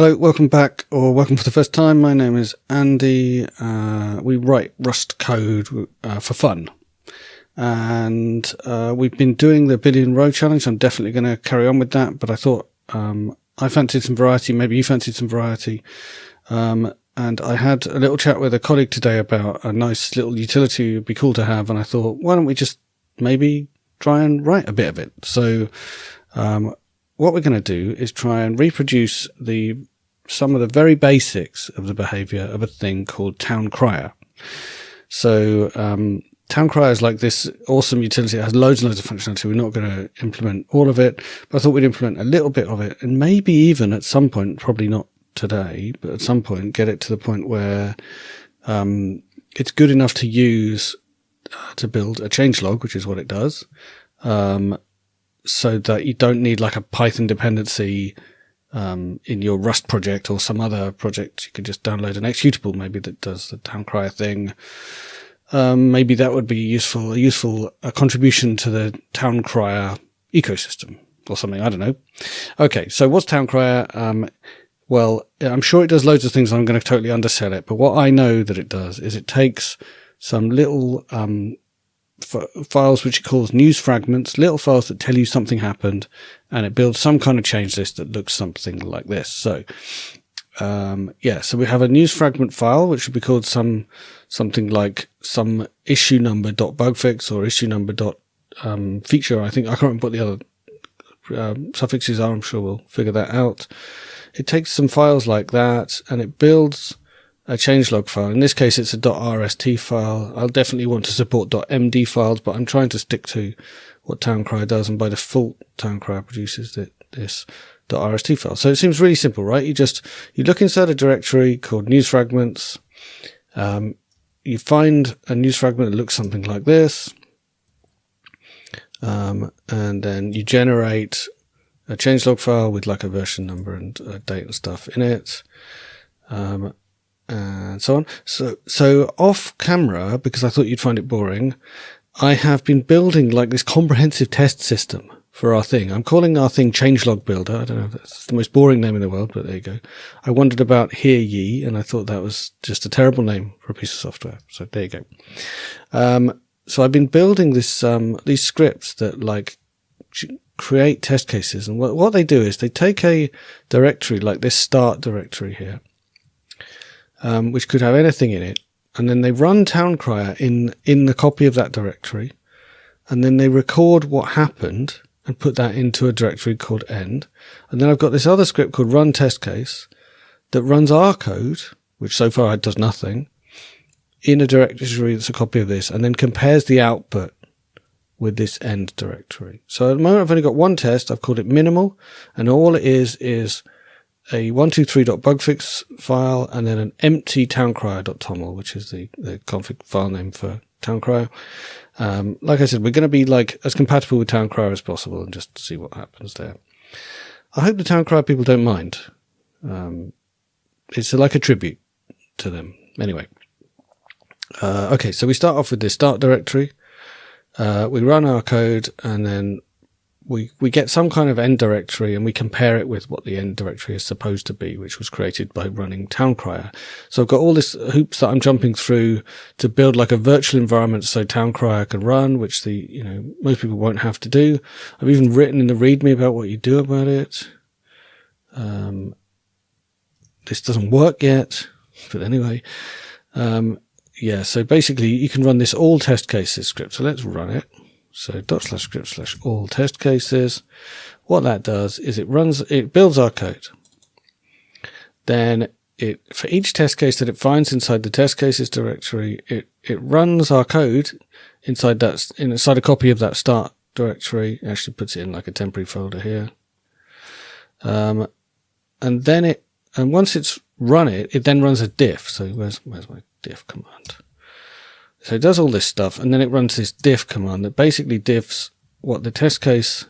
Hello, welcome back, or welcome for the first time. My name is Andy. We write Rust code for fun. And we've been doing the Billion Row Challenge. I'm definitely going to carry on with that, but I thought I fancied some variety. Maybe you fancied some variety. And I had a little chat with a colleague today about a nice little utility it would be cool to have, and I thought, why don't we just maybe try and write a bit of it? So what we're going to do is try and reproduce some of the very basics of the behavior of a thing called towncrier. So towncrier is like this awesome utility. It has loads and loads of functionality. We're not going to implement all of it, but I thought we'd implement a little bit of it, and maybe even at some point, probably not today, but at some point get it to the point where it's good enough to use to build a changelog, which is what it does, so that you don't need like a Python dependency in your Rust project or some other project. You can just download an executable maybe that does the towncrier thing. Maybe that would be a useful contribution to the towncrier ecosystem or something. I don't know. Okay, so what's towncrier? Well, I'm sure it does loads of things. I'm going to totally undersell it. But what I know that it does is it takes some little files which it calls newsfragments, little files that tell you something happened, and it builds some kind of change list that looks something like this. So, so we have a newsfragment file which would be called something like some issue number.bugfix or issue number.feature. I can't remember what the other suffixes are. I'm sure we'll figure that out. It takes some files like that and it builds a changelog file. In this case, it's a .rst file. I'll definitely want to support .md files, but I'm trying to stick to what towncrier does, and by default, towncrier produces this .rst file. So it seems really simple, right? You look inside a directory called newsfragments. You find a newsfragment that looks something like this, and then you generate a changelog file with like a version number and date and stuff in it. And so on. So off camera, because I thought you'd find it boring, I have been building like this comprehensive test system for our thing. I'm calling our thing changelog builder. I don't know if that's the most boring name in the world, but there you go. I wondered about Hear Ye, and I thought that was just a terrible name for a piece of software. So there you go. So I've been building these scripts that like create test cases. And what they do is they take a directory like this start directory here, which could have anything in it, and then they run towncrier in the copy of that directory, and then they record what happened and put that into a directory called end. And then I've got this other script called run testcase that runs our code, which so far does nothing, in a directory that's a copy of this, and then compares the output with this end directory. So at the moment I've only got one test. I've called it minimal, and all it is a 123.bugfix file and then an empty towncrier.toml, which is the config file name for towncrier. Like I said, we're going to be like as compatible with towncrier as possible and just see what happens there. I hope the towncrier people don't mind. It's like a tribute to them. Anyway. Okay, so we start off with this start directory. We run our code, and then we get some kind of end directory, and we compare it with what the end directory is supposed to be, which was created by running towncrier. So I've got all this hoops that I'm jumping through to build like a virtual environment so towncrier can run, which most people won't have to do. I've even written in the README about what you do about it. This doesn't work yet, but anyway. So basically you can run this all test cases script. So let's run it. So /script/ all test cases. What that does is it builds our code. Then for each test case that it finds inside the test cases directory, it runs our code inside a copy of that start directory. It actually puts it in like a temporary folder here. And once it's run it then runs a diff. So where's my diff command? So it does all this stuff, and then it runs this diff command that basically diffs what the test case,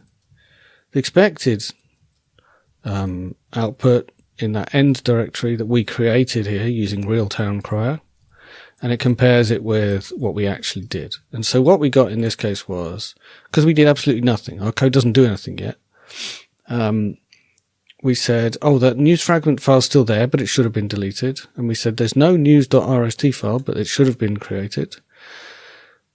the expected output in that end directory that we created here using real towncrier, and it compares it with what we actually did. And so what we got in this case was, because we did absolutely nothing, our code doesn't do anything yet, we said, oh, that news fragment file's still there, but it should have been deleted. And we said there's no news.rst file, but it should have been created.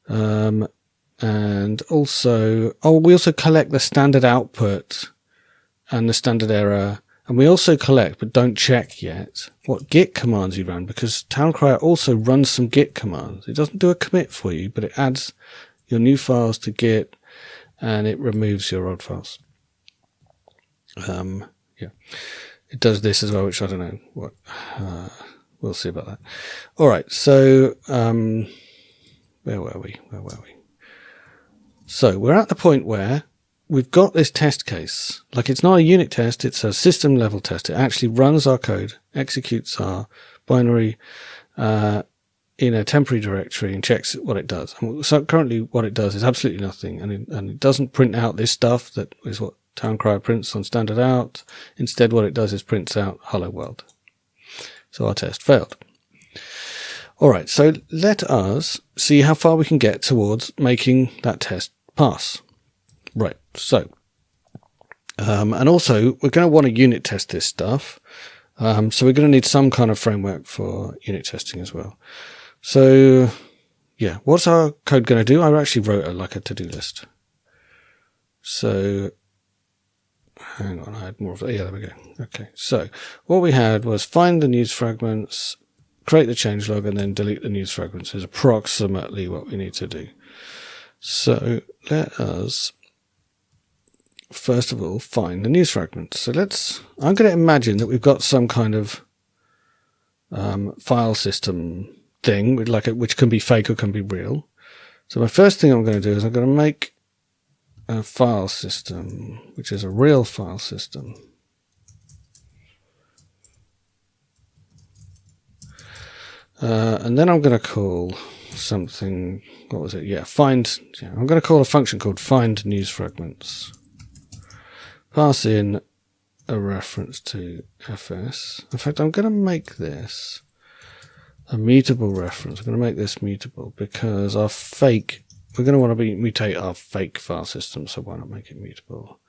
And also, we also collect the standard output and the standard error. And we also collect, but don't check yet, what Git commands you run, because towncrier also runs some Git commands. It doesn't do a commit for you, but it adds your new files to Git and it removes your old files. Yeah, it does this as well, which I don't know what. We'll see about that. All right, so where were we? So we're at the point where we've got this test case. Like, it's not a unit test, it's a system level test. It actually runs our code, executes our binary in a temporary directory and checks what it does. And so currently what it does is absolutely nothing. And it doesn't print out this stuff that is what towncrier prints on standard out. Instead, what it does is prints out hello world. So our test failed. All right, so let us see how far we can get towards making that test pass. Right, so, and also we're going to want to unit test this stuff. So we're going to need some kind of framework for unit testing as well. So, yeah, what's our code going to do? I actually wrote a to-do list. So, hang on, I had more of that. Yeah, there we go. Okay, so what we had was find the news fragments, create the changelog, and then delete the news fragments is approximately what we need to do. So let us, first of all, find the news fragments. So I'm going to imagine that we've got some kind of file system thing, with which can be fake or can be real. So my first thing I'm going to do is I'm going to make a file system, which is a real file system. And then I'm going to call something, what was it? Yeah, I'm going to call a function called find news fragments. Pass in a reference to fs. In fact, I'm going to make this a mutable reference. I'm going to make this mutable because we're going to want to mutate our fake file system, so why not make it mutable?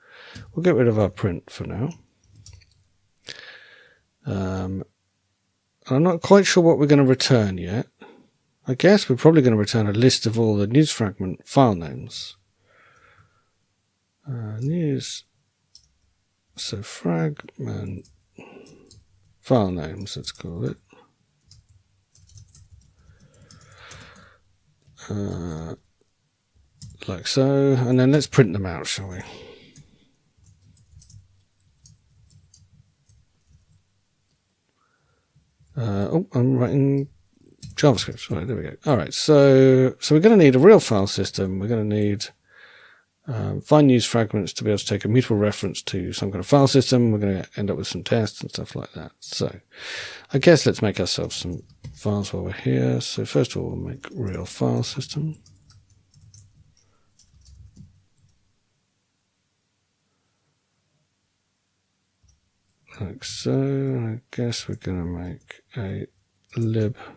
We'll get rid of our print for now. I'm not quite sure what we're going to return yet. I guess we're probably going to return a list of all the news fragment file names. So fragment file names, let's call it. Like so, and then let's print them out, shall we? I'm writing JavaScript. Right, there we go. All right, so we're going to need a real file system. We're going to need find news fragments to be able to take a mutable reference to some kind of file system. We're going to end up with some tests and stuff like that. So I guess let's make ourselves some files while we're here. So first of all, we'll make real file system. Like so. I guess we're going to make a lib.rs.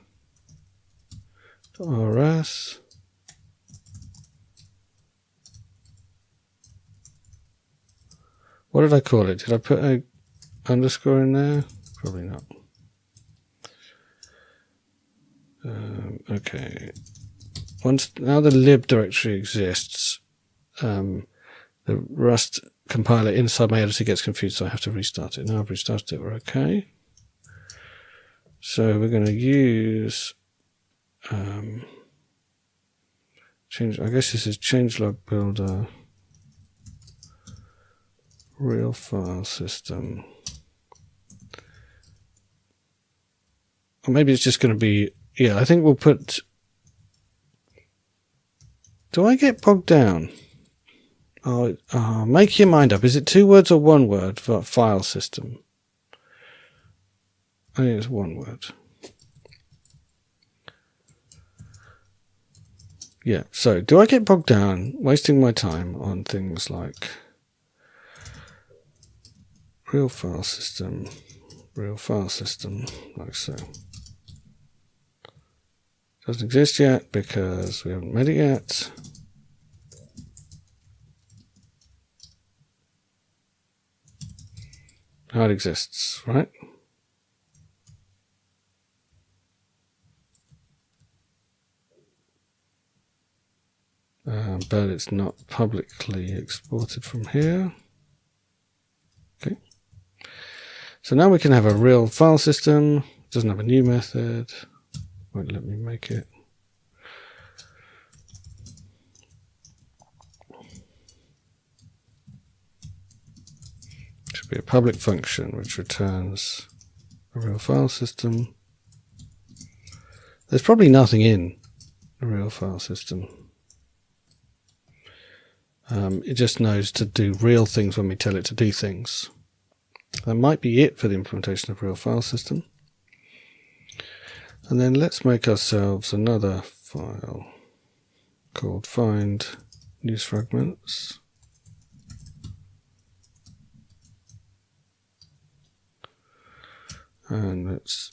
What did I call it? Did I put a underscore in there? Probably not. Okay. Now the lib directory exists, the Rust compiler inside my editor gets confused, so I have to restart it. Now I've restarted it, we're okay. So we're going to use I guess this is changelog builder real file system. Or maybe it's just going to be, yeah, I think we'll put, do I get bogged down? Oh, make your mind up. Is it 2 words or 1 word for file system? I think it's 1 word. Yeah, so do I get bogged down wasting my time on things like real file system, like so? Doesn't exist yet because we haven't made it yet. how it exists, right? But it's not publicly exported from here. Okay. So now we can have a real file system. It doesn't have a new method. Won't let me make it. Should be a public function which returns a real file system. There's probably nothing in a real file system. It just knows to do real things when we tell it to do things. That might be it for the implementation of real file system. And then let's make ourselves another file called find newsfragments. And let's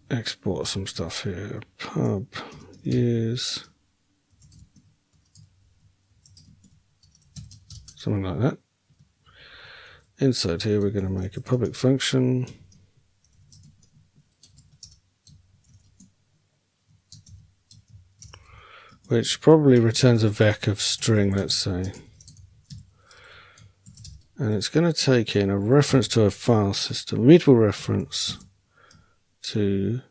export some stuff here. Pub use something like that. Inside here, we're going to make a public function. Which probably returns a vec of string, let's say. And it's going to take in a reference to a file system, immutable reference to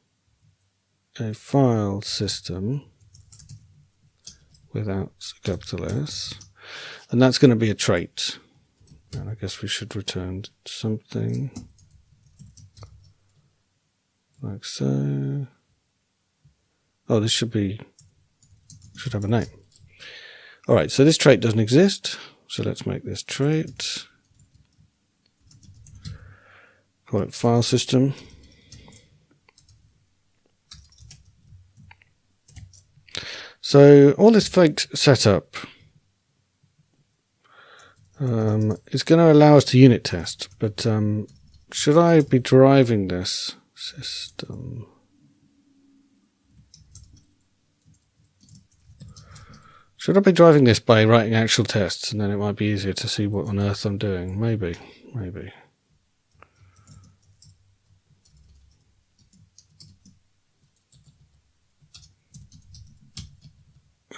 a file system without a capital S. And that's going to be a trait. And I guess we should return something like so. Oh, this should have a name. All right, so this trait doesn't exist. So let's make this trait. Call it file system. So all this fake setup is going to allow us to unit test, but should I be driving this system? Should I be driving this by writing actual tests, and then it might be easier to see what on earth I'm doing? Maybe.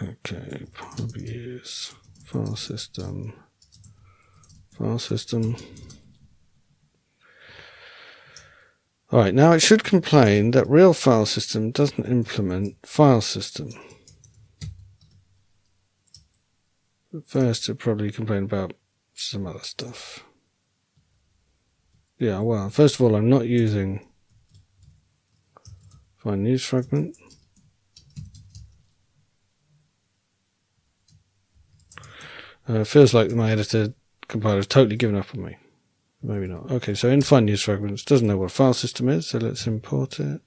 Okay, pub use file system. Alright, now it should complain that real file system doesn't implement file system. But first it probably complain about some other stuff. Yeah, well, first of all, I'm not using find newsfragment. It feels like my editor compiler has totally given up on me. Maybe not. Okay, so in find newsfragments, doesn't know what a file system is, so let's import it.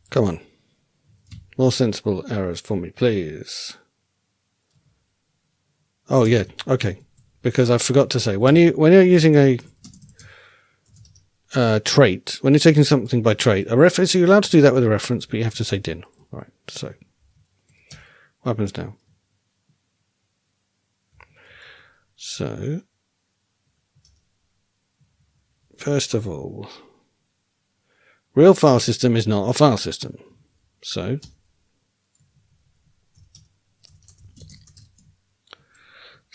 Come on. More sensible errors for me, please. Oh yeah, okay. Because I forgot to say, when you're using a trait, when you're taking something by trait, a reference, you're allowed to do that with a reference, but you have to say din. All right. So what happens now? So first of all, real file system is not a file system. So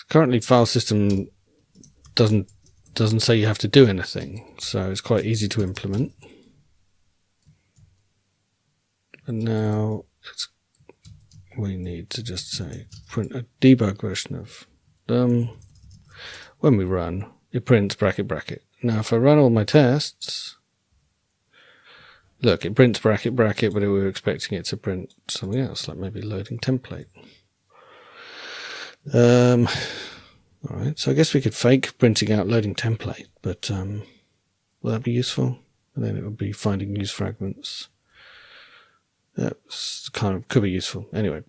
currently file system doesn't say you have to do anything, so it's quite easy to implement. And now we need to just say print a debug version of when we run, it prints bracket bracket. Now if I run all my tests, look, it prints bracket bracket, but we were expecting it to print something else, like maybe loading template. Alright, so I guess we could fake printing out loading template, but will that be useful? And then it would be finding news fragments. That kind of could be useful. Anyway,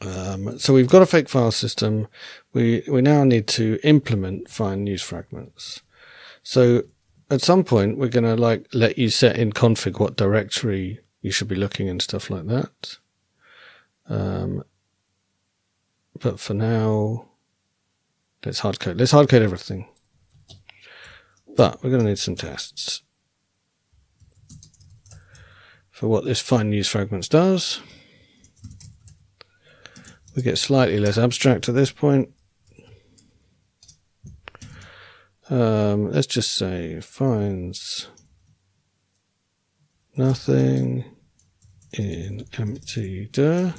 So we've got a fake file system. We now need to implement find news fragments. So at some point we're going to let you set in config what directory you should be looking and stuff like that. But for now, let's hardcode. Let's hardcode everything. But we're going to need some tests for what this find news fragments does. We get slightly less abstract at this point. Let's just say finds nothing in empty dir.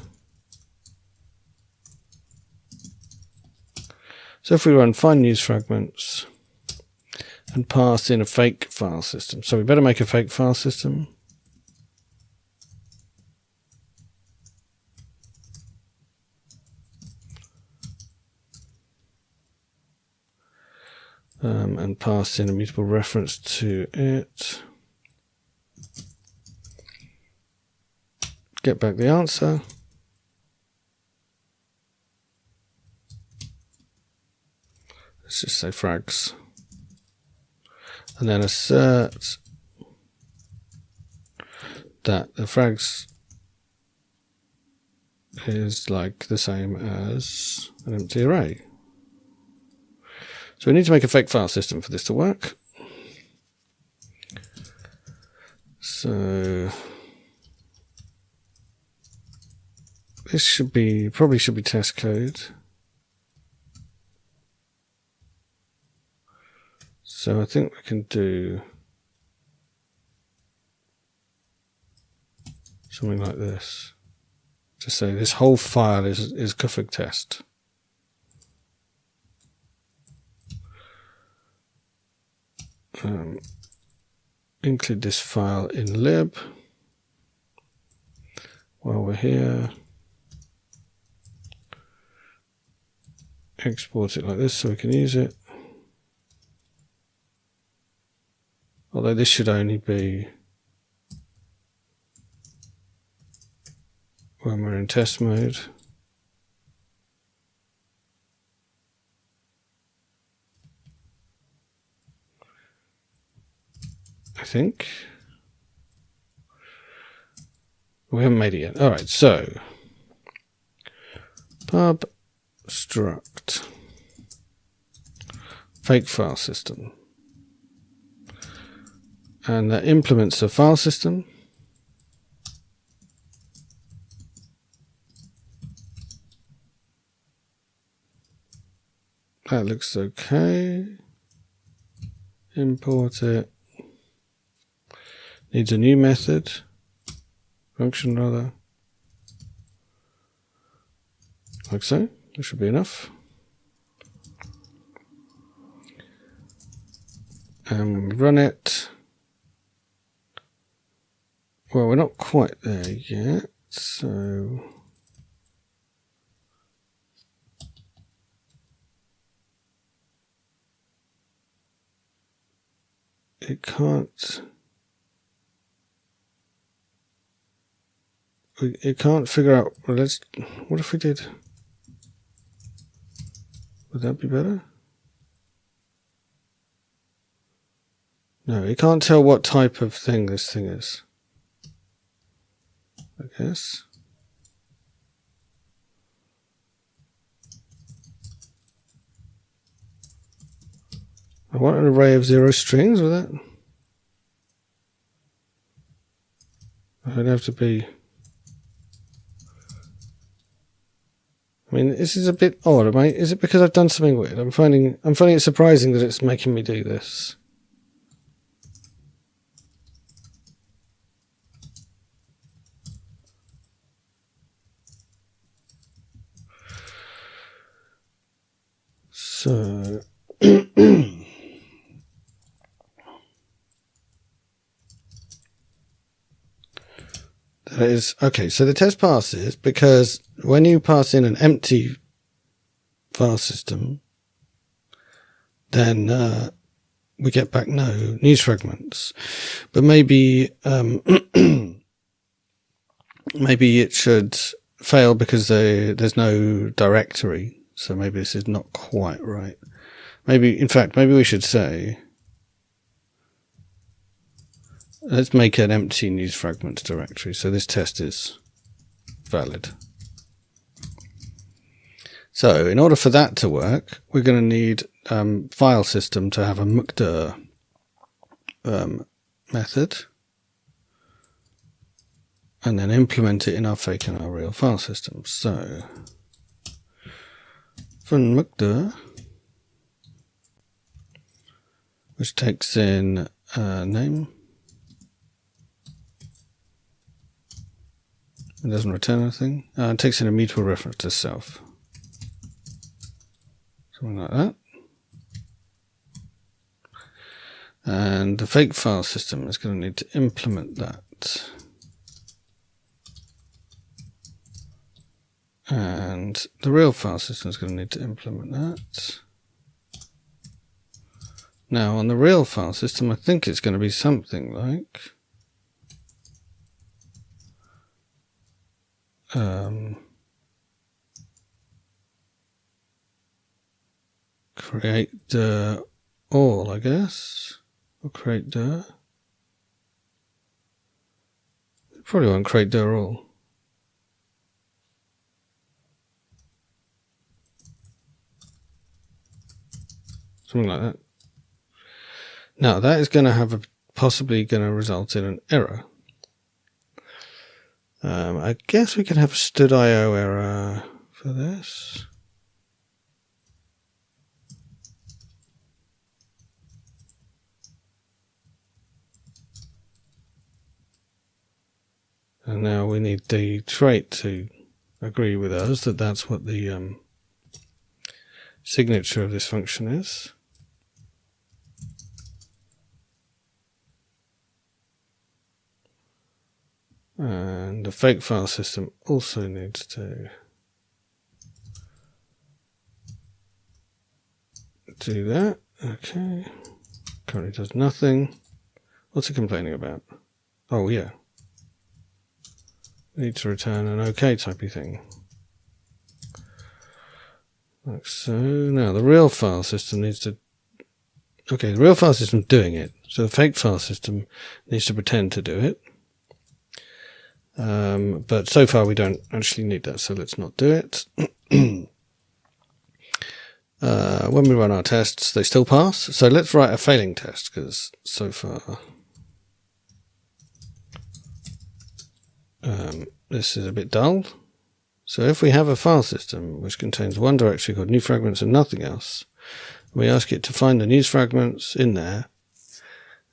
So if we run find news fragments and pass in a fake file system, so we better make a fake file system. And pass in a mutable reference to it. Get back the answer. Let's just say frags. And then assert that the frags is the same as an empty array. So we need to make a fake file system for this to work. So this probably should be test code. So I think we can do something like this. To say this whole file is config test. Include this file in lib while we're here. Export it like this so we can use it. Although this should only be when we're in test mode. I think. We haven't made it yet. Alright, so pub struct fake file system. And that implements a file system. That looks okay. Import it. Needs a new method, function rather, like so. That should be enough. And when we run it, well, we're not quite there yet, so it can't. It can't figure out. Well, what if we did? Would that be better? No, it can't tell what type of thing this thing is. I guess. I want an array of 0 strings with that. I'd have to be. I mean, this is a bit odd. Is it because I've done something weird? I'm finding it surprising that it's making me do this. So that is okay. So the test passes because when you pass in an empty file system, then we get back no news fragments. But maybe maybe it should fail because there's no directory. So maybe this is not quite right. In fact, maybe we should say, let's make an empty newsfragment directory. So this test is valid. So in order for that to work, we're going to need file system to have a mkdir method, and then implement it in our fake and our real file system. So from mkdir, which takes in name, it doesn't return anything. It takes in a mutable reference to self, something like that. And the fake file system is going to need to implement that. And the real file system is going to need to implement that. Now on the real file system, I think it's going to be something like create the all, I guess. Or create dir. Probably won't create dir all. Something like that. Now that is going to have possibly going to result in an error. I guess we can have a std.io error for this. And now we need the trait to agree with us that that's what the signature of this function is. And the fake file system also needs to do that. Okay. Currently does nothing. What's it complaining about? Oh, yeah. Need to return an OK typey thing. Like so. Now the real file system needs to. Okay, the real file system is doing it. So the fake file system needs to pretend to do it. But so far we don't actually need that, so let's not do it. When we run our tests, they still pass. So let's write a failing test, because so far this is a bit dull. So if we have a file system which contains one directory called newsfragments and nothing else, we ask it to find the newsfragments in there,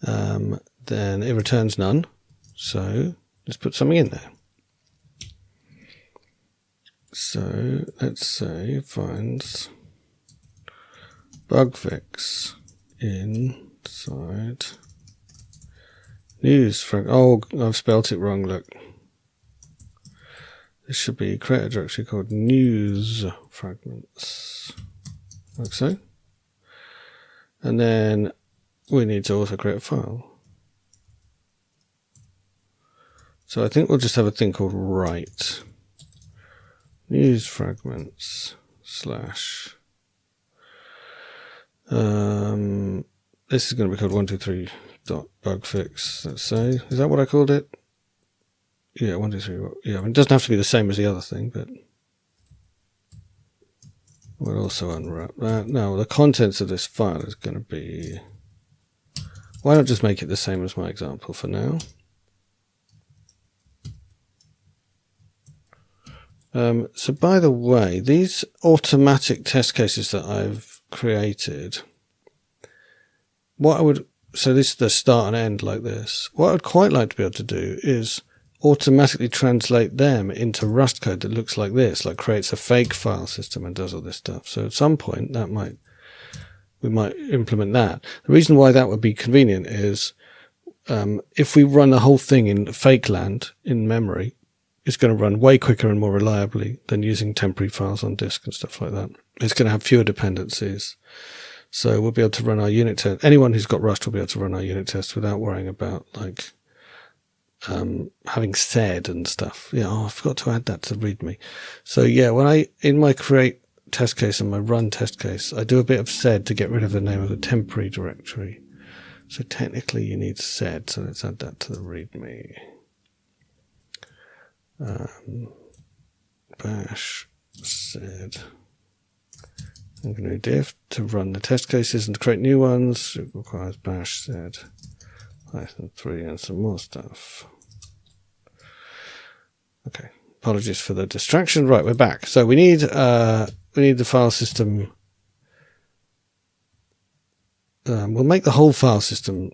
then it returns none. So let's put something in there. So let's say finds bug fix inside newsfragment. Oh, I've spelt it wrong, look. This should be create a directory called newsfragments, like so. And then we need to also create a file. So I think we'll just have a thing called write newsfragments slash. This is going to be called 123.bugfix. Let's say, is that what I called it? Yeah, 123. Yeah, I mean, it doesn't have to be the same as the other thing, but we'll also unwrap that. Now, the contents of this file is going to be. Why not just make it the same as my example for now? So by the way, these automatic test cases that I've created, so this is the start and end like this. What I'd quite like to be able to do is automatically translate them into Rust code that looks like this, like creates a fake file system and does all this stuff. So at some point we might implement that. The reason why that would be convenient is if we run the whole thing in fake land in memory, it's going to run way quicker and more reliably than using temporary files on disk and stuff like that. It's going to have fewer dependencies. So we'll be able to run our unit test. Anyone who's got Rust will be able to run our unit test without worrying about like having said and stuff. Yeah, I forgot to add that to README. So yeah, when in my create test case and my run test case, I do a bit of sed to get rid of the name of the temporary directory. So technically you need sed, so let's add that to the README. Bash sed. I'm going to do diff to run the test cases and to create new ones. It requires bash sed Python 3 and some more stuff. Okay, apologies for the distraction. Right, we're back. So we need the file system. We'll make the whole file system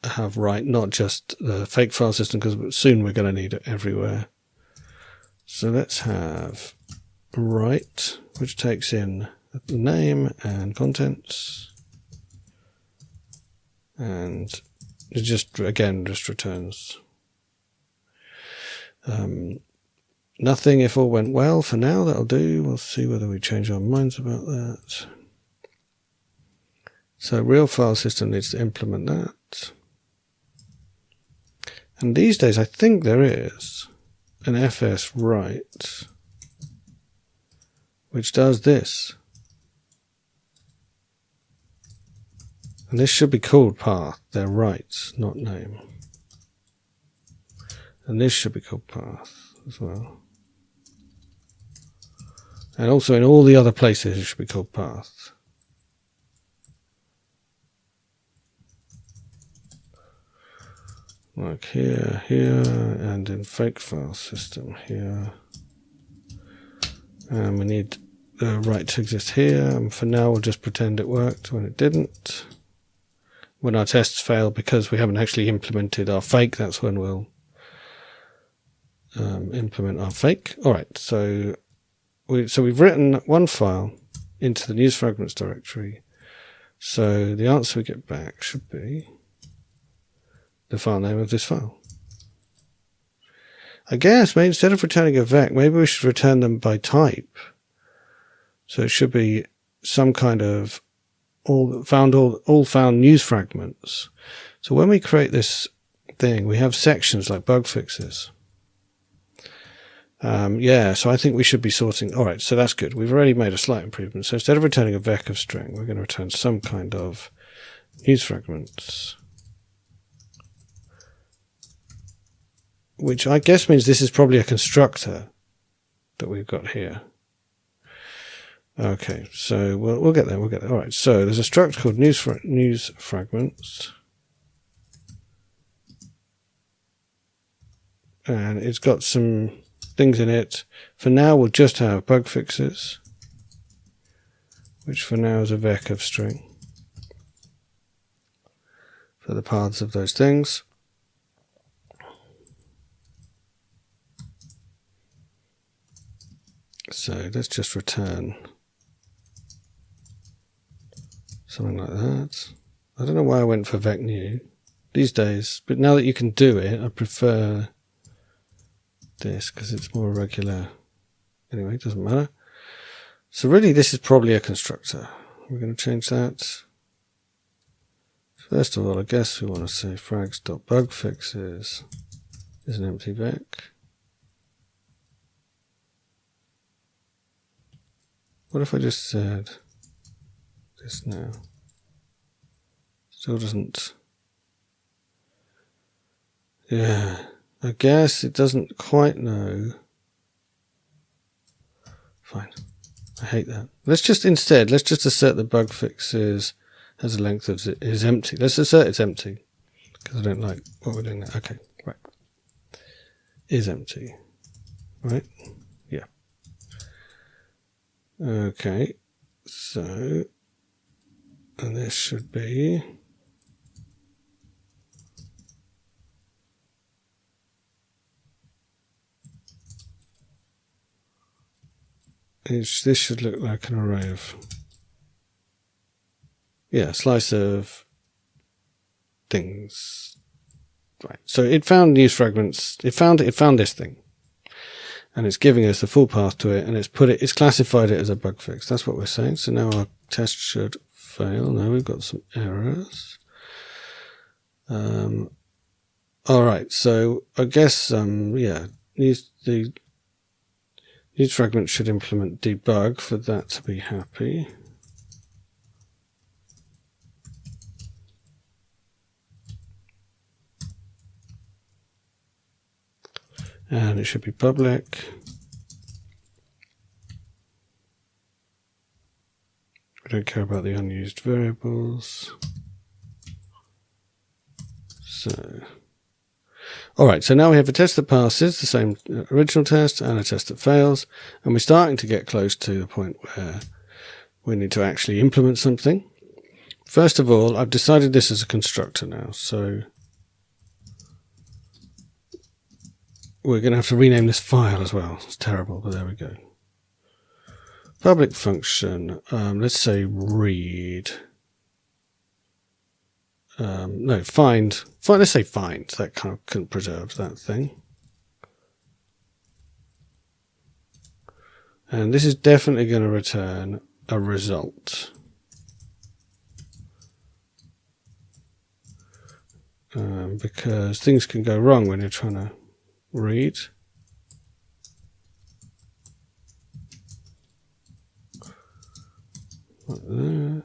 have write, not just the fake file system, because soon we're going to need it everywhere. So let's have write, which takes in the name and contents, and it just returns nothing if all went well. For now, that'll do. We'll see whether we change our minds about that. So real file system needs to implement that. And these days, I think there is an fs write, which does this. And this should be called path. They're writes, not name. And this should be called path as well. And also in all the other places, it should be called path. Like here, and in fake file system here. And we need the right to exist here. And for now, we'll just pretend it worked when it didn't. When our tests fail because we haven't actually implemented our fake, that's when we'll implement our fake. All right, so we've written one file into the newsfragments directory. So the answer we get back should be the file name of this file. I guess maybe instead of returning a vec, maybe we should return them by type. So it should be some kind of all found news fragments. So when we create this thing, we have sections like bug fixes. Yeah, so I think we should be sorting. All right, so that's good. We've already made a slight improvement. So instead of returning a vec of string, we're going to return some kind of news fragments, which I guess means this is probably a constructor that we've got here. Okay, so we'll get there. All right, so there's a struct called news fragments, and it's got some things in it. For now, we'll just have bug fixes, which for now is a vec of string for the paths of those things. So let's just return something like that. I don't know why I went for vec new these days, but now that you can do it, I prefer this because it's more regular. Anyway, it doesn't matter. So really, this is probably a constructor. We're going to change that. First of all, I guess we want to say frags.bugfixes is an empty vec. What if I just said this now? Still doesn't. Yeah, I guess it doesn't quite know. Fine. I hate that. Let's just assert that bug fixes has a length of is empty. Let's assert it's empty because I don't like what we're doing now. Okay, right. Is empty, right? Yeah. Okay, so, and this should be this should look like an array of, yeah, slice of things. Right. So it found news fragments. It found this thing, and it's giving us the full path to it, and it's classified it as a bug fix. That's what we're saying. So now our test should fail. Now we've got some errors. All right, so I guess yeah, the news fragment should implement debug for that to be happy. And it should be public. We don't care about the unused variables. So, all right, so now we have a test that passes, the same original test, and a test that fails. And we're starting to get close to the point where we need to actually implement something. First of all, I've decided this is a constructor now, so we're going to have to rename this file as well. It's terrible, but there we go. Public function, let's say read. No, find. Let's say find. That kind of can preserve that thing. And this is definitely going to return a result. Because things can go wrong when you're trying to read. Like that.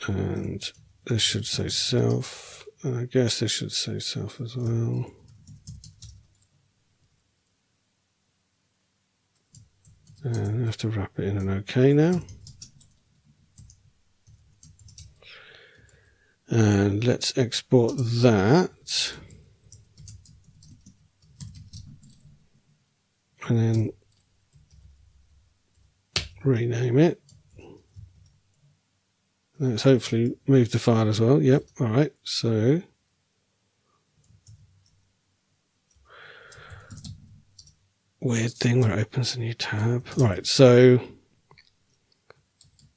And this should say self. And I guess this should say self as well. And I have to wrap it in an OK now. And let's export that. And then rename it. Let's hopefully move the file as well. Yep, all right. So weird thing where it opens a new tab. All right, so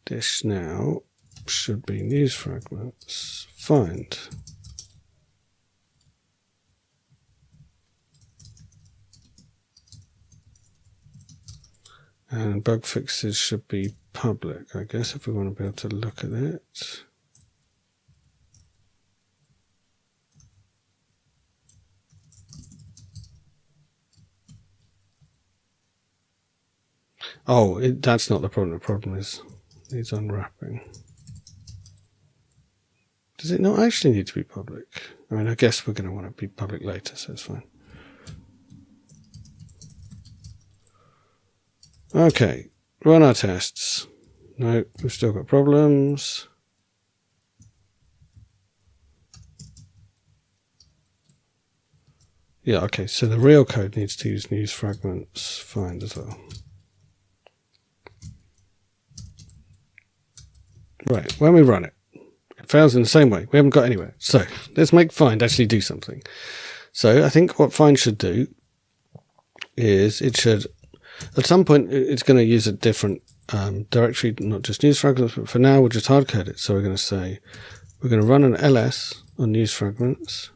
this now should be news fragments. Find. And bug fixes should be public, I guess, if we want to be able to look at it. Oh, that's not the problem. The problem is it needs unwrapping. Does it not actually need to be public? I mean, I guess we're going to want to be public later, so it's fine. Okay, run our tests. No, we've still got problems. Yeah, okay, so the real code needs to use news fragments find as well. Right, when we run it, it fails in the same way. We haven't got anywhere. So let's make find actually do something. So I think what find should do is it should, at some point, it's going to use a different directory, not just news fragments, but for now we'll just hardcode it. So we're going to say, we're going to run an ls on news fragments,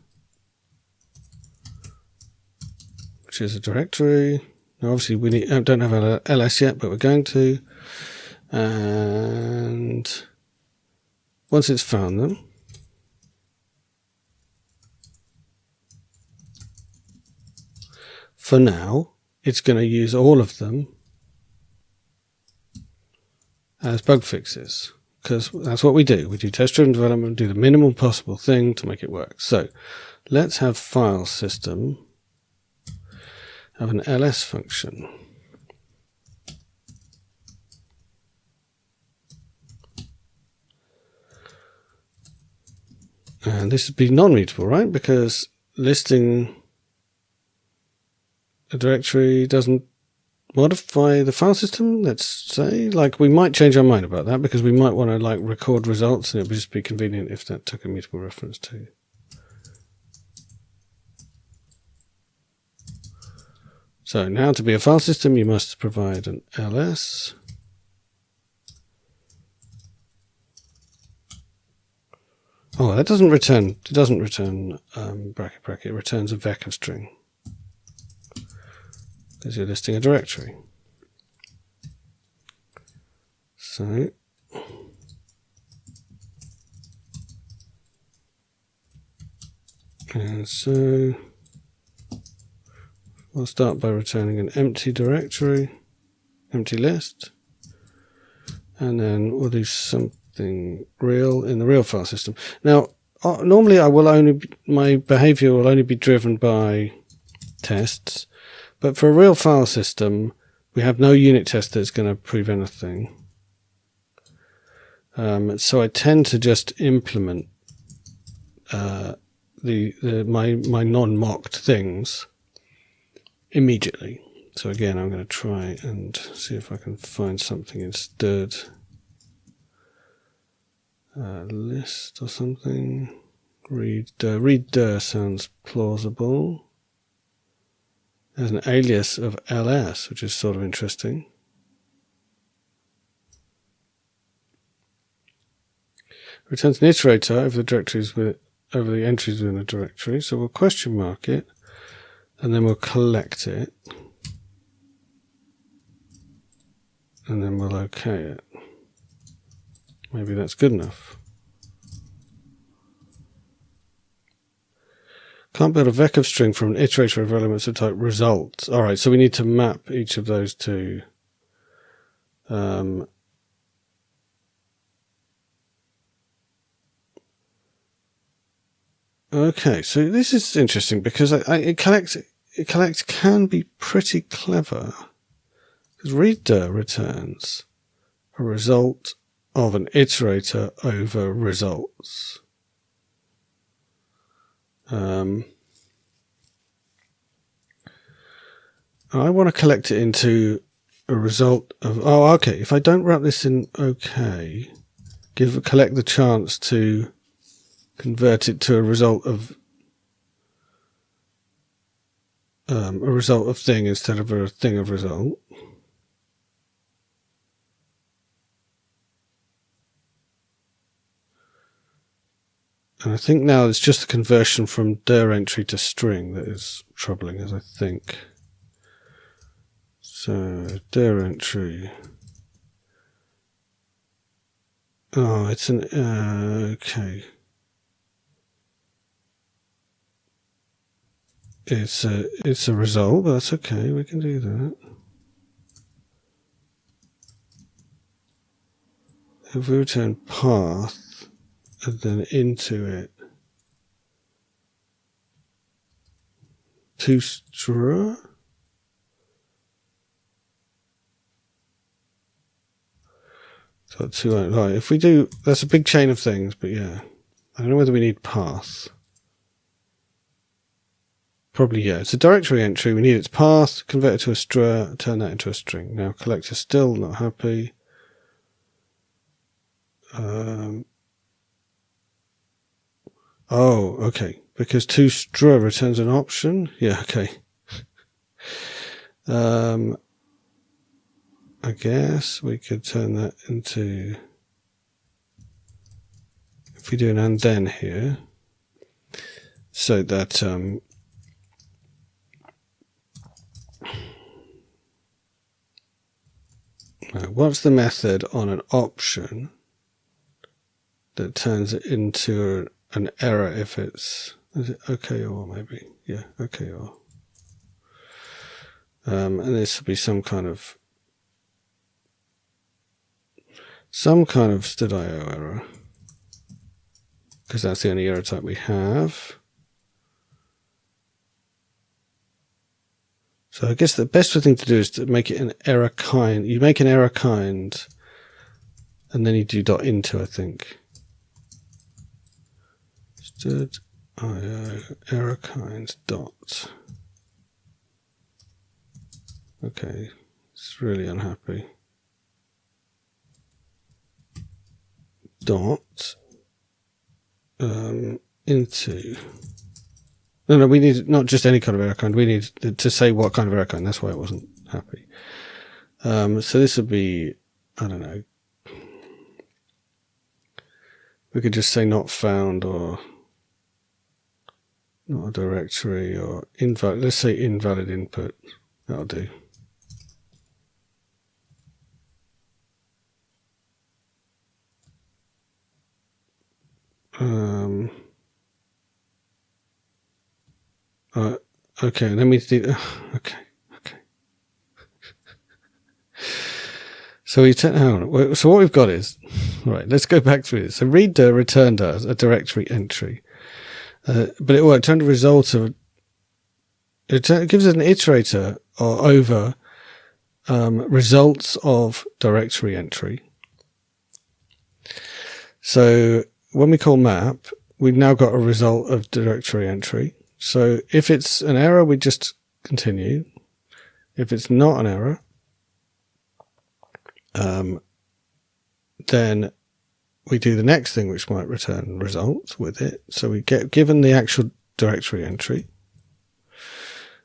which is a directory. Now obviously we don't have an ls yet, but we're going to. And once it's found them, for now, it's going to use all of them as bug fixes, because that's what we do. We do test-driven development, do the minimum possible thing to make it work. So let's have file system have an ls function. And this would be non-mutable, right? Because listing a directory doesn't modify the file system, let's say. Like, we might change our mind about that because we might want to like record results, and it would just be convenient if that took a mutable reference too. So now to be a file system, you must provide an ls. Oh, that doesn't return, it doesn't return bracket bracket, it returns a vector string. Because you're listing a directory. So And so I'll start by returning an empty directory, empty list, and then we'll do something real in the real file system. Now, normally my behavior will only be driven by tests, but for a real file system, we have no unit test that's going to prove anything. So I tend to just implement my non-mocked things immediately. So again, I'm going to try and see if I can find something instead. List or something. Read dir sounds plausible. There's an alias of ls, which is sort of interesting. Returns an iterator over the entries within a directory. So we'll question mark it, and then we'll collect it, and then we'll OK it. Maybe that's good enough. Can't build a vec of string from an iterator of elements of type results. All right, so we need to map each of those to okay, so this is interesting because it collects can be pretty clever, because readdir returns a result of an iterator over results. I want to collect it into a result of, okay, if I don't wrap this in OK, collect the chance to convert it to a result of thing instead of a thing of result. And I think now it's just the conversion from dir entry to string that is troubling us, I think. So dir entry. Oh, it's an okay. It's a result, but that's okay. We can do that. If we return path and then into it to str. So right, if we do, that's a big chain of things, but yeah, I don't know whether we need path. Probably, yeah. It's a directory entry. We need its path, convert it to a str, turn that into a string. Now, collector still not happy. Oh, okay. Because toStr returns an option. Yeah, okay. I guess we could turn that into, if we do an and then here, so that what's the method on an option that turns it into an error if it's, is it okay or maybe? Yeah, okay or. And this will be some kind of std.io error, because that's the only error type we have. So I guess the best thing to do is to make it an error kind. You make an error kind, and then you do .into, I think. Std.io error kinds dot. Okay, it's really unhappy. Dot into. No, we need not just any kind of error kind. We need to say what kind of error kind. That's why it wasn't happy. So this would be, I don't know. We could just say not found or not a directory or invalid. Let's say invalid input. That'll do. Okay, let me do. Okay. So so what we've got is, right, let's go back through this. So readdir returned us a directory entry, but it turned a result of. It gives us an iterator over results of directory entry. So when we call map, we've now got a result of directory entry. So if it's an error, we just continue. If it's not an error, then we do the next thing, which might return results with it. So we get given the actual directory entry,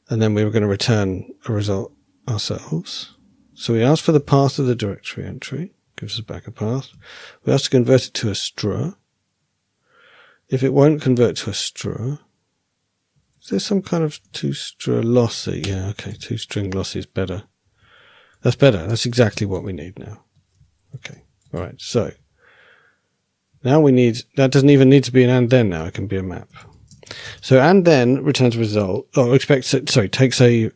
and then we were going to return a result ourselves. So we ask for the path of the directory entry, gives us back a path. We ask to convert it to a str. If it won't convert to a str, is there some kind of two-str lossy? Yeah, okay, two-string lossy is better. That's better. That's exactly what we need now. Okay, all right. So now we need, that doesn't even need to be an and then now. It can be a map. So and then returns a result, takes a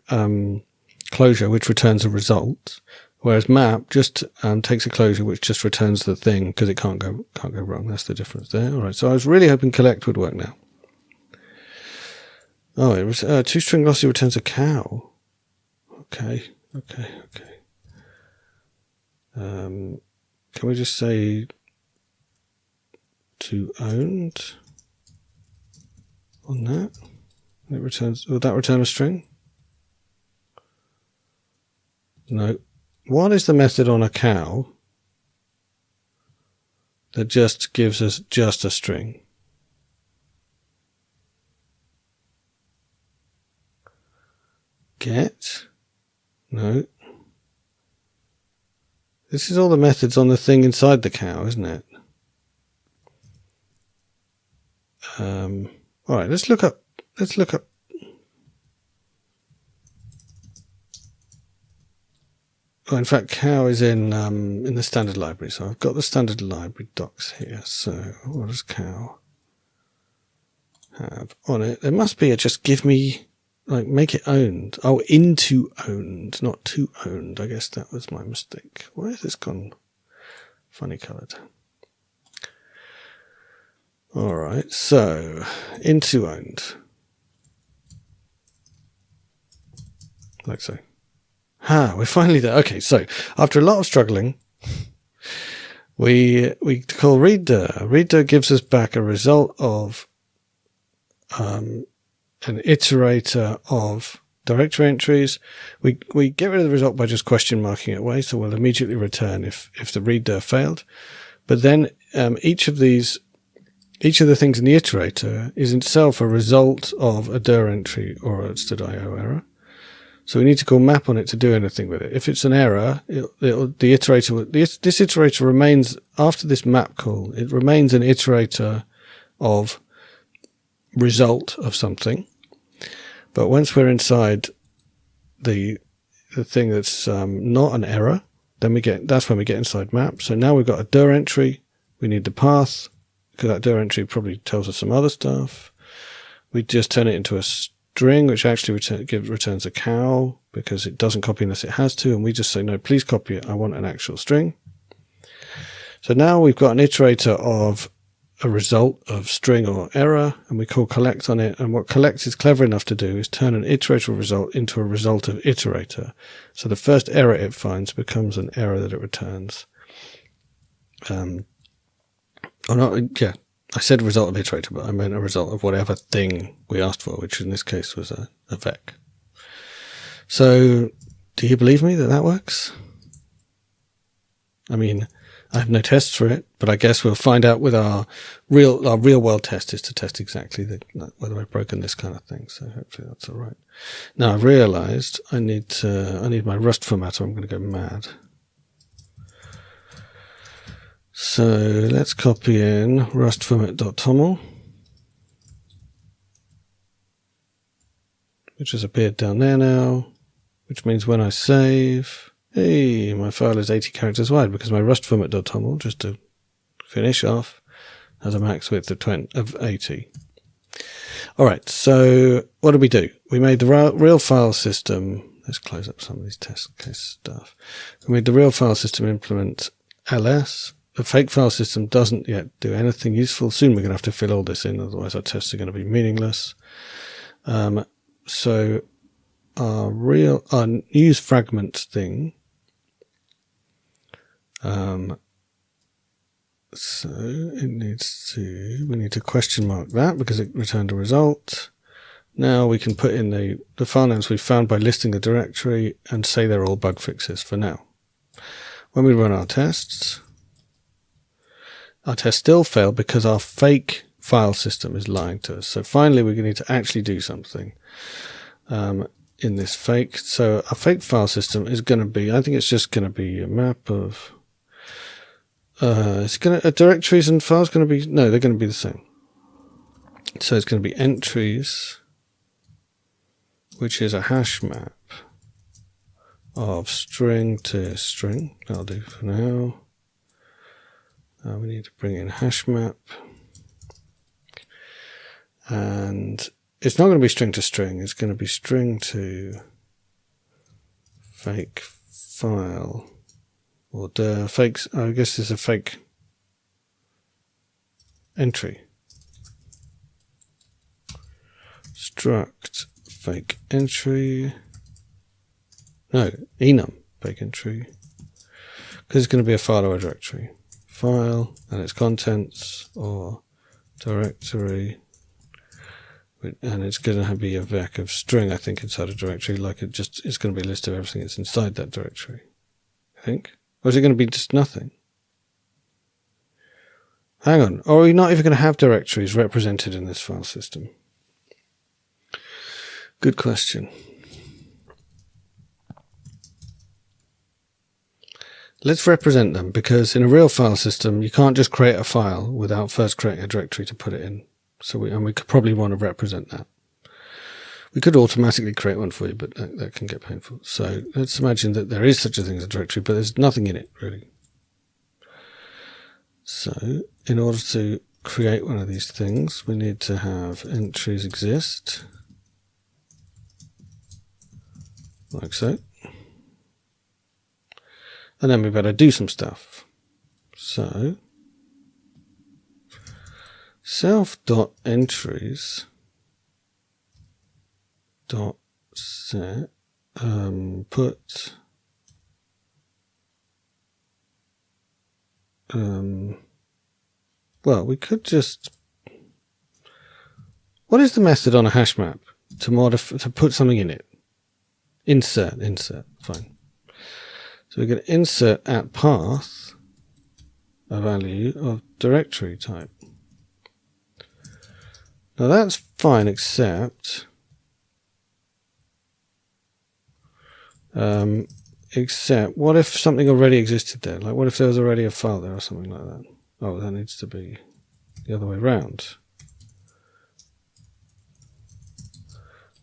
closure which returns a result, whereas map just takes a closure which just returns the thing because it can't go wrong. That's the difference there. All right. So I was really hoping collect would work now. Oh, it was two-string lossy returns a cow. Okay. Can we just say to owned on that? It returns. Will that return a string? No. What is the method on a cow that just gives us just a string? Get? No. This is all the methods on the thing inside the cow, isn't it? All right, let's look up. Oh, in fact, cow is in the standard library. So I've got the standard library docs here. So what does cow have on it? There must be a just give me, like, make it owned. Oh, into owned, not to owned. I guess that was my mistake. Why has this gone funny coloured? All right, so into owned, like so. We're finally there. Okay, so after a lot of struggling, we call readdir. Readdir gives us back a result of an iterator of directory entries. We get rid of the result by just question marking it away, so we'll immediately return if the readdir failed. But then each of the things in the iterator is itself a result of a dir entry or a std.io error. So we need to call map on it to do anything with it. If it's an error, this iterator remains, after this map call, it remains an iterator of result of something. But once we're inside the thing that's not an error, then that's when we get inside map. So now we've got a dir entry. We need the path, because that dir entry probably tells us some other stuff. We just turn it into a string, which actually returns a cow because it doesn't copy unless it has to. And we just say, no, please copy it. I want an actual string. So now we've got an iterator of a result of string or error, and we call collect on it. And what collect is clever enough to do is turn an iterator result into a result of iterator. So the first error it finds becomes an error that it returns. I said result of iterator, but I meant a result of whatever thing we asked for, which in this case was a vec. So do you believe me that works? I mean, I have no tests for it, but I guess we'll find out with our real world test is to test exactly whether I've broken this kind of thing. So hopefully that's all right. Now I've realized I need my Rust format or I'm going to go mad. So let's copy in rustformat.toml, which has appeared down there now, which means when I save, hey, my file is 80 characters wide because my rustformat.toml, just to finish off, has a max width of 80. All right, so what did we do? We made the real file system. Let's close up some of these test case stuff. We made the real file system implement ls. The fake file system doesn't yet do anything useful. Soon we're going to have to fill all this in, otherwise our tests are going to be meaningless. So our news fragment thing. So we need to question mark that because it returned a result. Now we can put in the file names we found by listing the directory and say they're all bug fixes for now. When we run our tests still fail because our fake file system is lying to us. So finally we need to actually do something in this fake. So our fake file system is going to be, I think it's just going to be a map of directories and files going to be, no, they're going to be the same. So it's going to be entries, which is a hash map of string to string. That'll do for now. We need to bring in hash map. And it's not going to be string to string. It's going to be string to fake file. Or fakes, I guess there's a fake entry. Struct fake entry. No, enum fake entry. Because it's going to be a file or a directory. File and its contents or directory. And it's going to be a vec of string, I think, inside a directory. Like it's going to be a list of everything that's inside that directory. I think. Or is it going to be just nothing? Hang on. Or are we not even going to have directories represented in this file system? Good question. Let's represent them, because in a real file system, you can't just create a file without first creating a directory to put it in. So we could probably want to represent that. We could automatically create one for you, but that can get painful. So let's imagine that there is such a thing as a directory, but there's nothing in it, really. So in order to create one of these things, we need to have entries exist, like so. And then we better do some stuff. So self.entries dot set put well, we could just, what is the method on a hash map to put something in it? Insert, fine. So we're going to insert at path a value of directory type. Now that's fine, except what if something already existed there? Like what if there was already a file there or something like that? Oh, that needs to be the other way around.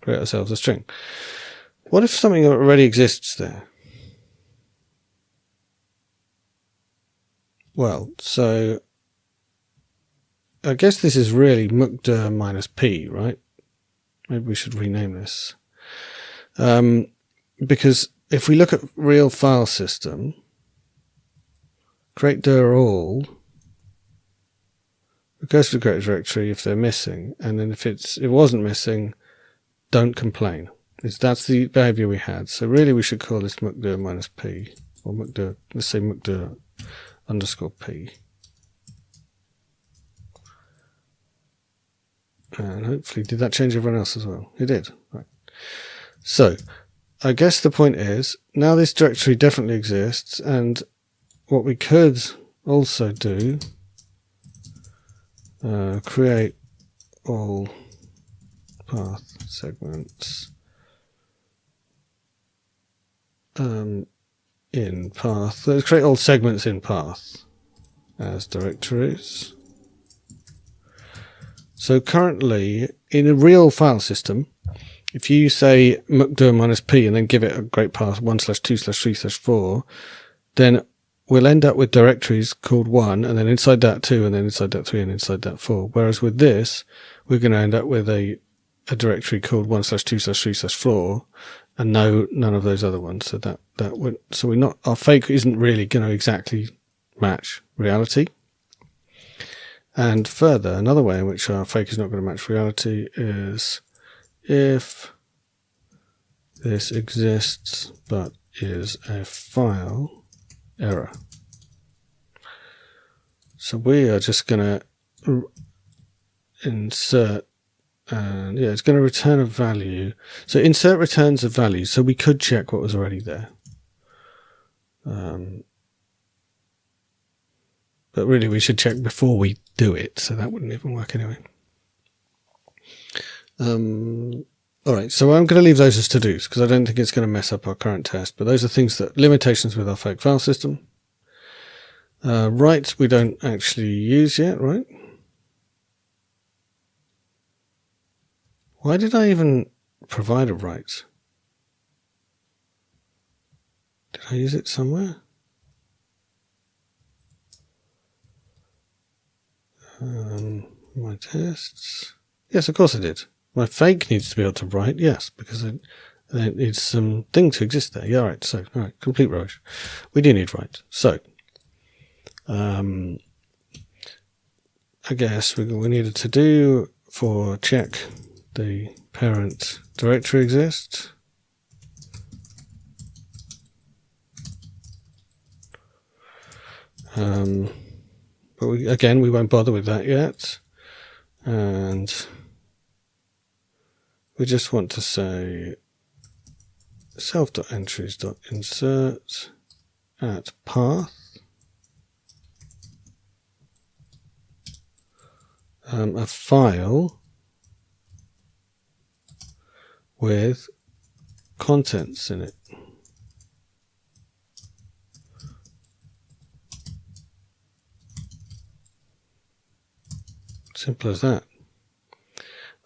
Create ourselves a string. What if something already exists there? Well, so I guess this is really mukdir minus p, right? Maybe we should rename this. Because if we look at real file system, create dir all goes to the create directory if they're missing, and then if it wasn't missing, don't complain. That's the behavior we had. So really we should call this mukdir minus p, or mukdir, let's say mukdir underscore p. And hopefully, did that change everyone else as well? It did. Right. So I guess the point is, now this directory definitely exists, and what we could also do, create all path segments in path. Let's create all segments in path as directories. So currently, in a real file system, if you say mukdir minus p and then give it a great path 1/2/3/4, then we'll end up with directories called 1, and then inside that 2, and then inside that 3, and inside that 4. Whereas with this, we're going to end up with a a directory called 1/2/3/floor, and none of those other ones. So that would, so we're not, our fake isn't really going to exactly match reality. And further, another way in which our fake is not going to match reality is if this exists but is a file error. So we are just going to insert, and yeah, it's going to return a value. So insert returns a value. So we could check what was already there. But really we should check before we do it. So that wouldn't even work anyway. All right, so I'm going to leave those as to-dos because I don't think it's going to mess up our current test. But those are things that, limitations with our fake file system. Write we don't actually use yet, right? Why did I even provide a write? Did I use it somewhere? My tests. Yes, of course I did. My fake needs to be able to write, yes, because it needs some thing to exist there. Yeah, all right. So, all right, complete rubbish. We do need write. So, I guess we needed to do for check the parent directory exists. But we won't bother with that yet. And we just want to say self.entries.insert at path. A file with contents in it. Simple as that.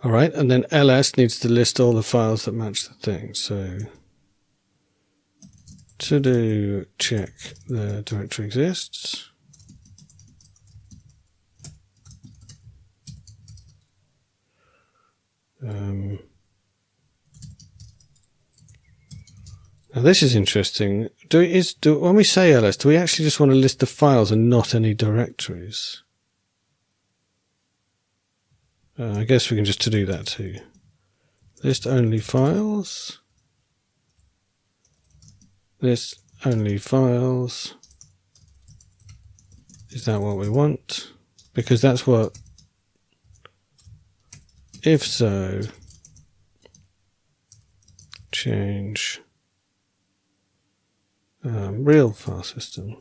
All right, and then ls needs to list all the files that match the thing. So to do check the directory exists. Now this is interesting. When we say ls, do we actually just want to list the files and not any directories? I guess we can just do that too. List only files. List only files. Is that what we want? Because that's what, if so, change real file system.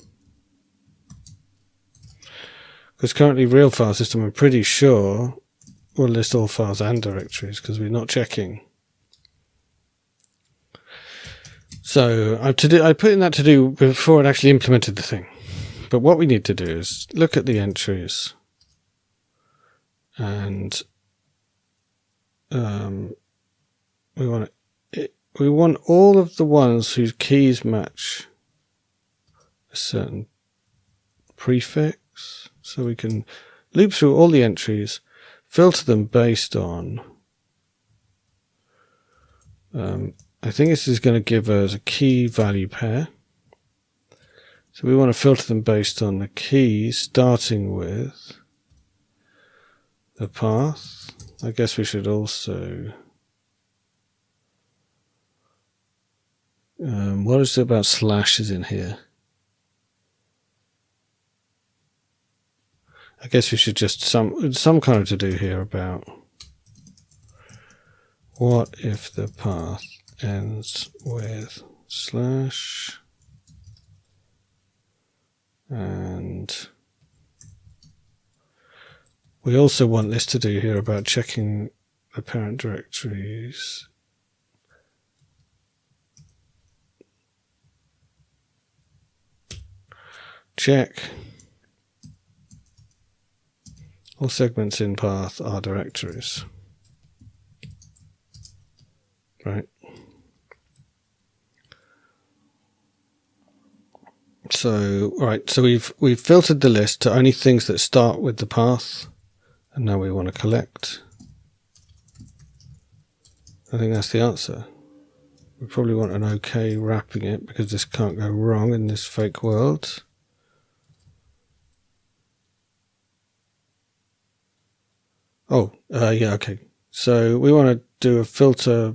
Because currently real file system, I'm pretty sure, will list all files and directories because we're not checking. So I put in that to do before it actually implemented the thing. But what we need to do is look at the entries and we want all of the ones whose keys match a certain prefix. So we can loop through all the entries, filter them based on, I think this is going to give us a key value pair. So we want to filter them based on the key starting with the path. I guess we should also, what is it about slashes in here? I guess we should just some kind of to do here about what if the path ends with slash, and we also want this to do here about checking the parent directories. Check all segments in path are directories. Right. So, all right. So we've filtered the list to only things that start with the path, and now we want to collect. I think that's the answer. We probably want an OK wrapping it because this can't go wrong in this fake world. Oh, yeah, okay. So we want to do a filter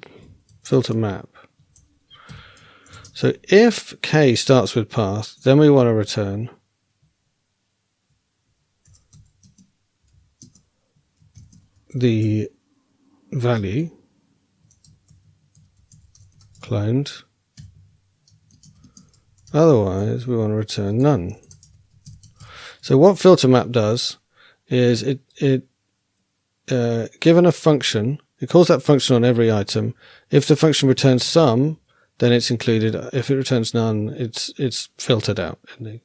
map. So if K starts with path, then we want to return the value cloned. Otherwise, we want to return none. So what filter map does is given a function, it calls that function on every item. If the function returns some, then it's included. If it returns none, it's filtered out in the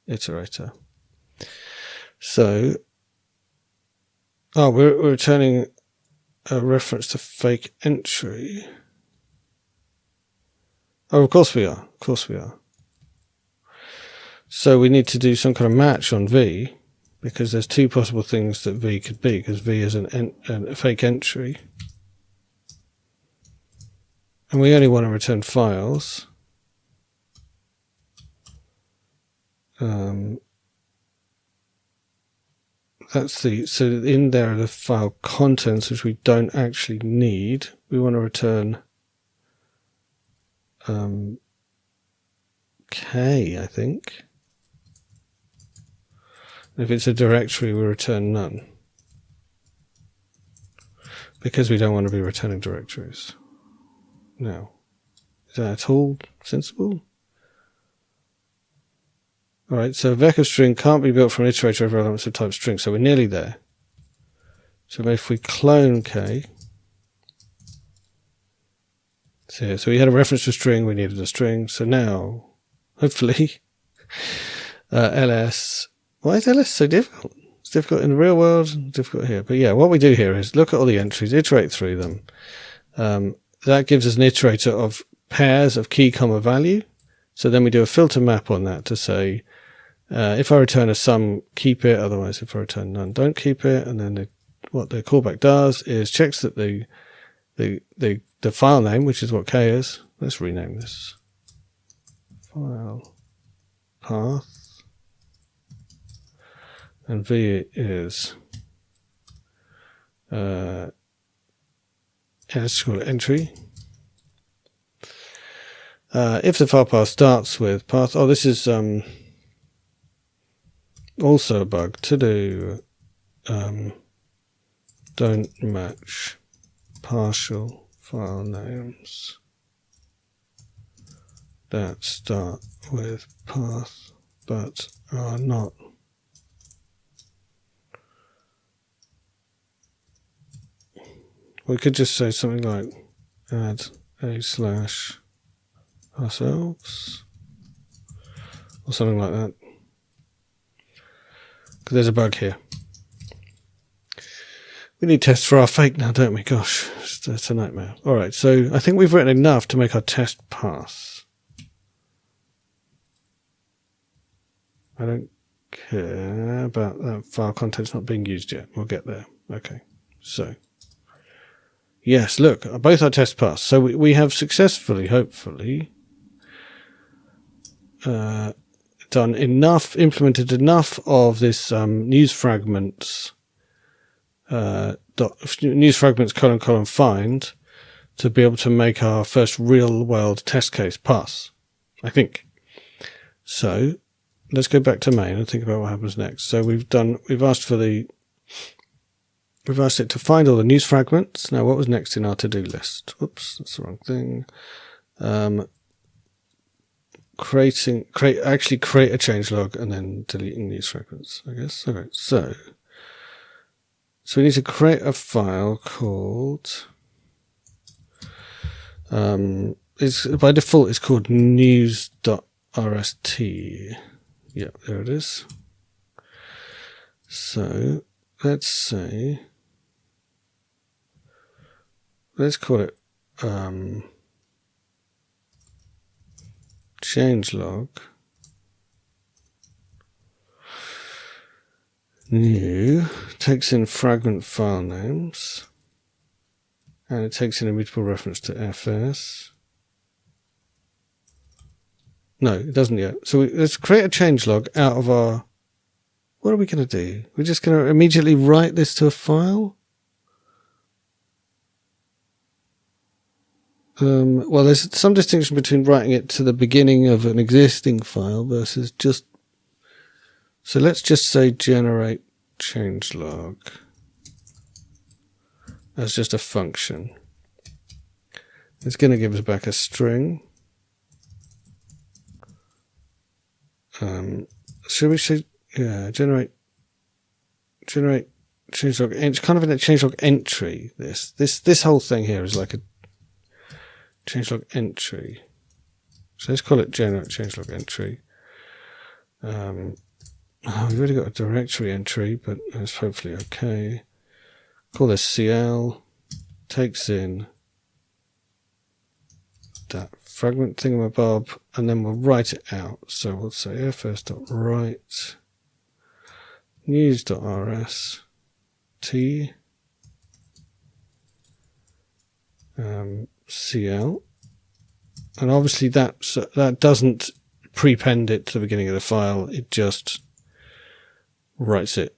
iterator. So, we're returning a reference to fake entry. Oh, of course we are. Of course we are. So we need to do some kind of match on V, because there's two possible things that V could be, because V is a fake entry. And we only want to return files. So in there are the file contents, which we don't actually need. We want to return K, I think. If it's a directory, we return none, because we don't want to be returning directories. Now, is that at all sensible? All right, so vector string can't be built from an iterator over elements of type string, so we're nearly there. So if we clone K, so we had a reference to string, we needed a string, so now, hopefully, ls. Why is ls so difficult? It's difficult in the real world, difficult here. But yeah, what we do here is look at all the entries, iterate through them. That gives us an iterator of pairs of key, comma, value. So then we do a filter map on that to say, if I return a sum, keep it. Otherwise, if I return none, don't keep it. And then what the callback does is checks that the file name, which is what K is. Let's rename this. File path. And V is let's call it entry. If the file path starts with path, this is also a bug to do. Don't match partial file names that start with path but are not we could just say something like add a/ ourselves or something like that, because there's a bug here. We need tests for our fake now, don't we? Gosh, it's a nightmare. All right, so I think we've written enough to make our test pass. I don't care about that file contents not being used yet. We'll get there. Okay, so yes, look, both our tests pass. So we have successfully, hopefully, done enough, implemented enough of this newsfragments newsfragments : find to be able to make our first real world test case pass, I think. So let's go back to main and think about what happens next. So we've asked it to find all the news fragments. Now what was next in our to-do list? Oops, that's the wrong thing. Create a changelog and then deleting news fragments, I guess. Okay, so we need to create a file called by default it's called news.rst. Yeah, there it is. So let's call it changelog new, takes in fragment file names And it takes in a mutable reference to fs. No, it doesn't yet. So let's create a changelog out of our... What are we going to do? We're just going to immediately write this to a file? Well, there's some distinction between writing it to the beginning of an existing file versus just... So let's just say generate changelog as just a function. It's going to give us back a string. Should we say, yeah, generate changelog? It's kind of in a changelog entry. This whole thing here is like a changelog entry. So let's call it generate changelog entry. We've already got a directory entry, but that's hopefully okay. Call this CL. Takes in that fragment thingamabob, and then we'll write it out. So we'll say fs.write news.rs t cl, and obviously that doesn't prepend it to the beginning of the file. It just writes it,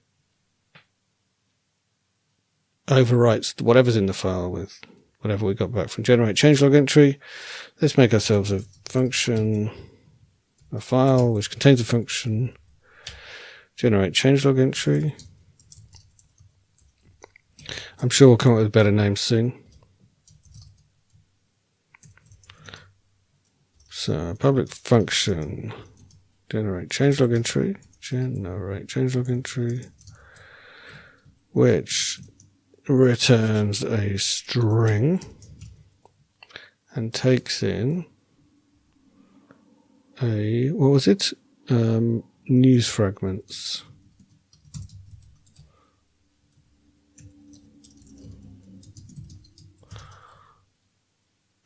overwrites whatever's in the file with whatever we got back from generate changelog entry. Let's make ourselves a function, a file which contains a function, generate changelog entry. I'm sure we'll come up with a better name soon. So public function, generate changelog entry, which returns a string and takes in a, what was it? News fragments.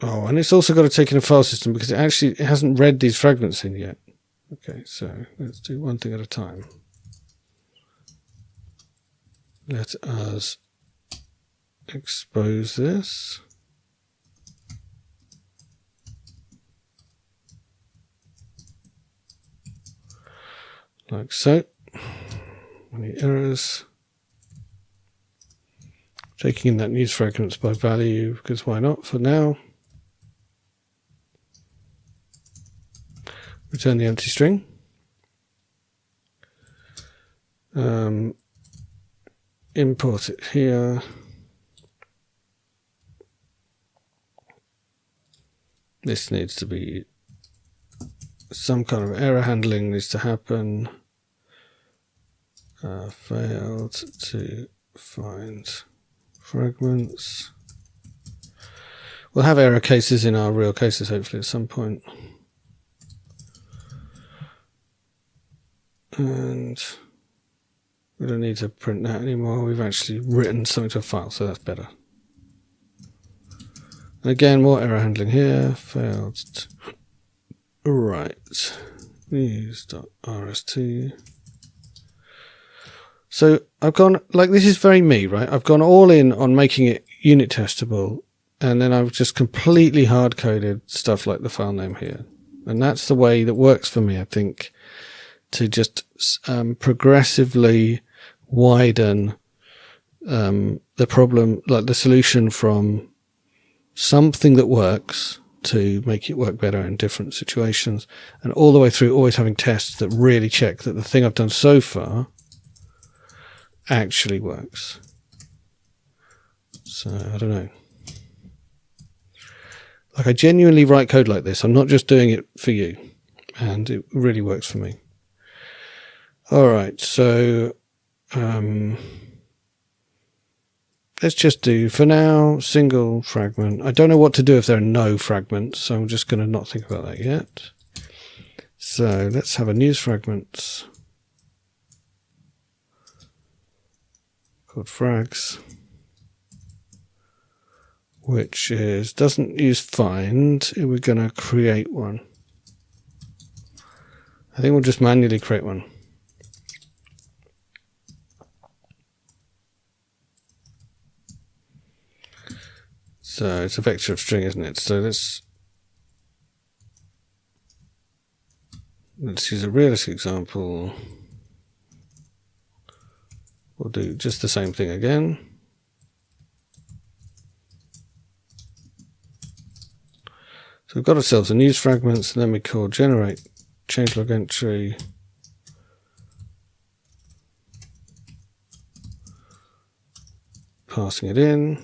Oh, and it's also got to take in a file system because it hasn't read these fragments in yet. Okay, so let's do one thing at a time. Let us expose this. Like so. Any errors? Taking in that news fragments by value, because why not for now? Return the empty string. Import it here. This needs to be, some kind of error handling needs to happen. Failed to find fragments. We'll have error cases in our real cases hopefully at some point. And we don't need to print that anymore. We've actually written something to a file, so that's better. And again, more error handling here. Failed to write news.rst. So I've gone, like, this is very me, right? I've gone all in on making it unit testable, and then I've just completely hard coded stuff like the file name here. And that's the way that works for me, I think, to just progressively widen the problem, like the solution from something that works to make it work better in different situations, and all the way through always having tests that really check that the thing I've done so far actually works. So I don't know. Like, I genuinely write code like this. I'm not just doing it for you, and it really works for me. All right, so let's just do, for now, single fragment. I don't know what to do if there are no fragments, so I'm just going to not think about that yet. So let's have a news fragment called frags, which is, doesn't use find. We're going to create one. I think we'll just manually create one. So it's a vector of string, isn't it? So let's use a realistic example. We'll do just the same thing again. So we've got ourselves a news fragments, and then we call generate changelog entry. Passing it in.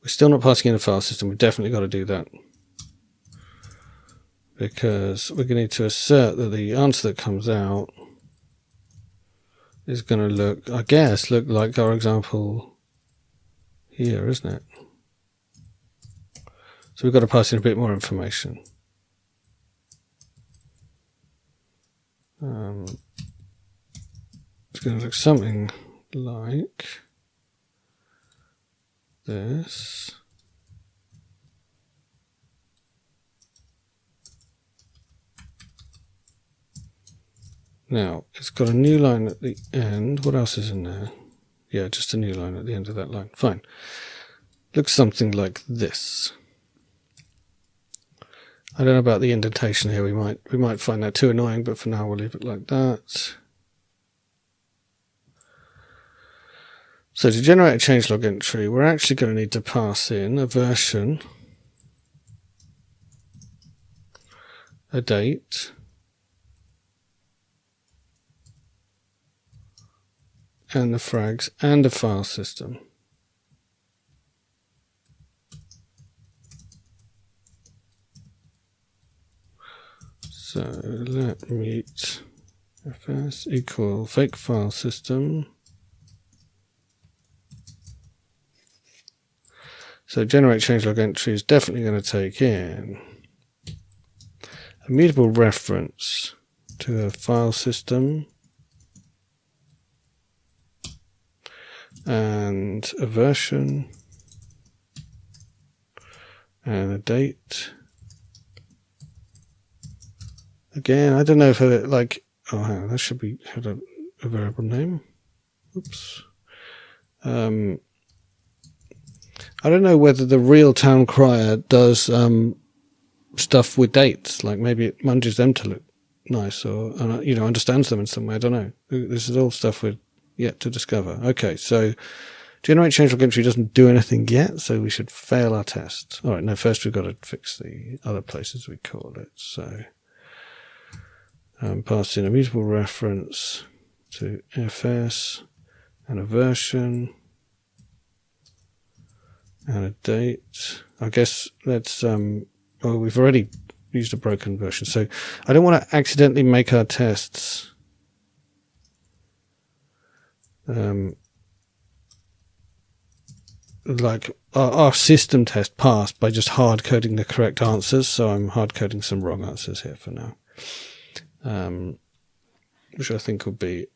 We're still not passing in a file system. We've definitely got to do that, because we're going to need to assert that the answer that comes out is going to look, I guess, look like our example here, isn't it? So we've got to pass in a bit more information. It's going to look something like this. Now, it's got a new line at the end. What else is in there? Yeah, just a new line at the end of that line. Fine. Looks something like this. I don't know about the indentation here. We might find that too annoying, but for now we'll leave it like that. So to generate a changelog entry, we're actually going to need to pass in a version, a date, and the frags, and a file system. So let mute fs equal fake file system. So generate changelog entry is definitely going to take in a mutable reference to a file system and a version and a date. Again, I don't know if it, like, oh, hang on, that should be had a variable name. Oops. I don't know whether the real towncrier does stuff with dates. Like maybe it munges them to look nice, or understands them in some way. I don't know. This is all stuff we're yet to discover. Okay, so generate changelog entry doesn't do anything yet, so we should fail our test. All right, now first we've got to fix the other places we call it. So pass in a mutable reference to fs and a version and a date. I guess let's we've already used a broken version, so I don't want to accidentally make our tests like our system test passed by just hard coding the correct answers, so I'm hard coding some wrong answers here for now, which I think would be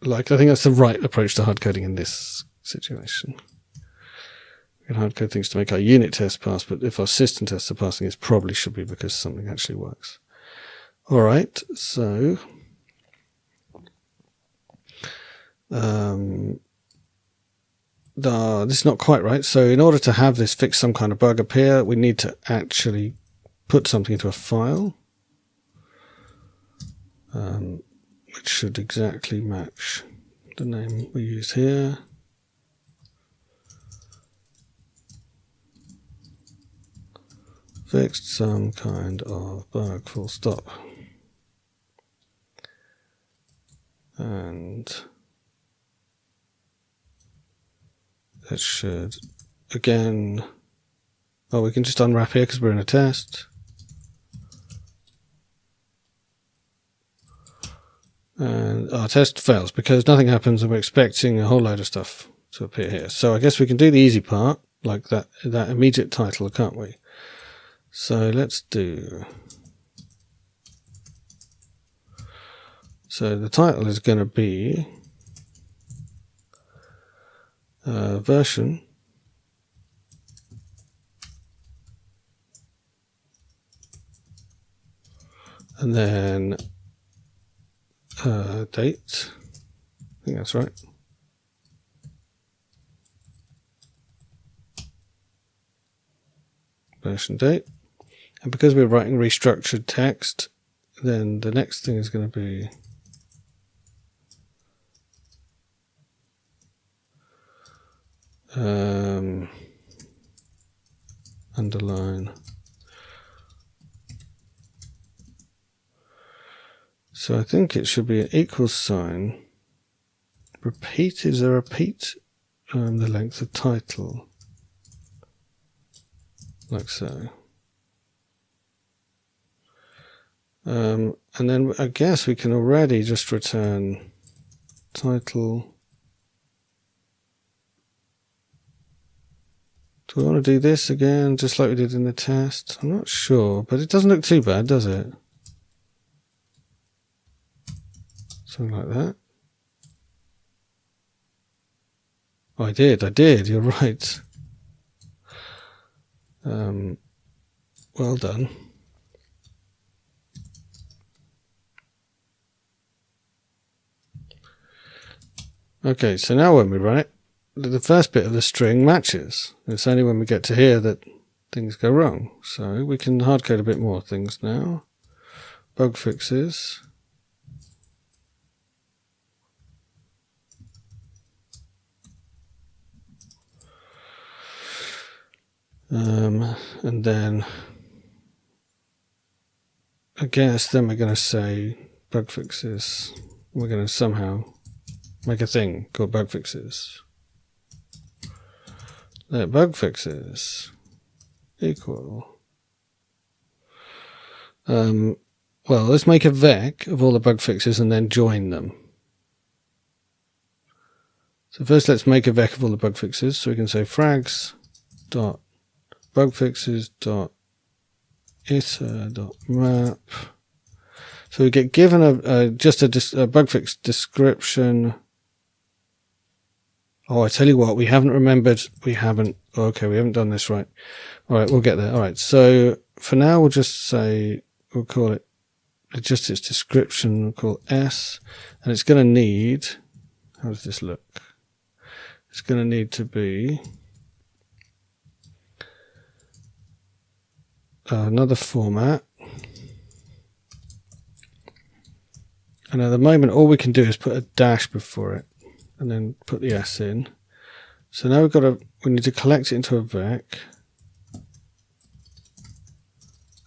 I think that's the right approach to hard coding in this situation. We can hard code things to make our unit tests pass, but if our system tests are passing, it probably should be because something actually works. All right, so this is not quite right. So in order to have this fix some kind of bug appear, we need to actually put something into a file, which should exactly match the name we use here. Fixed some kind of bug, full stop. And that should, again, we can just unwrap here because we're in a test. And our test fails because nothing happens and we're expecting a whole load of stuff to appear here. So I guess we can do the easy part, like that immediate title, can't we? So let's do, so the title is going to be version and then date, I think that's right, version date. And because we're writing restructured text, then the next thing is going to be underline. So I think it should be an equals sign. Repeat, is there a repeat? The length of title. Like so. And then I guess we can already just return title. Do we want to do this again, just like we did in the test? I'm not sure, but it doesn't look too bad, does it? Something like that. Oh, I did, you're right. Well done. Okay, so now when we run it, the first bit of the string matches. It's only when we get to here that things go wrong. So we can hardcode a bit more things now. Bug fixes. And then I guess then we're going to say bug fixes. We're going to somehow make a thing called bug fixes. Let bug fixes equal. Well, let's make a vec of all the bug fixes and then join them. So first let's make a vec of all the bug fixes. So we can say frags dot bug fixes dot iter dot map. So we get given just a bug fix description. Oh, I tell you what, we haven't remembered. We haven't done this right. All right, we'll get there. All right, so for now we'll just say, we'll call it just its description. We'll call S, and it's going to need, how does this look? It's going to need to be another format. And at the moment, all we can do is put a dash before it and then put the S in. So now we need to collect it into a vec.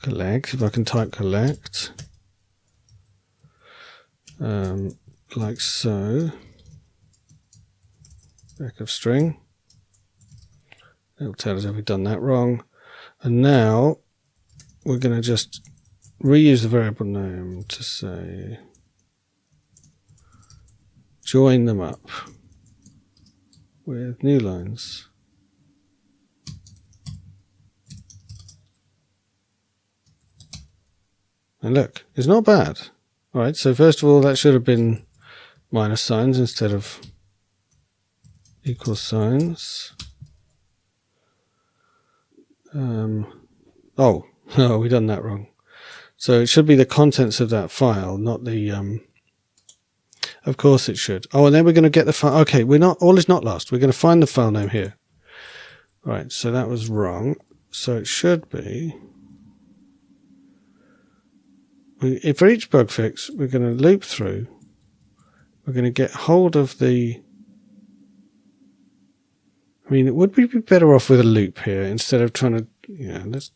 Collect, if I can type collect. Like so. Vec of string. It'll tell us if we've done that wrong. And now we're going to just reuse the variable name to say join them up with new lines. And look, it's not bad. All right, so first of all, that should have been minus signs instead of equal signs. Oh, no, we've done that wrong. So it should be the contents of that file, not the... Of course it should. Oh, and then we're going to get the file. Okay, all is not lost. We're going to find the file name here. All right, so that was wrong. So it should be... For each bug fix, we're going to loop through. We're going to get hold of the... I mean, would we be better off with a loop here instead of trying to... Yeah, let's...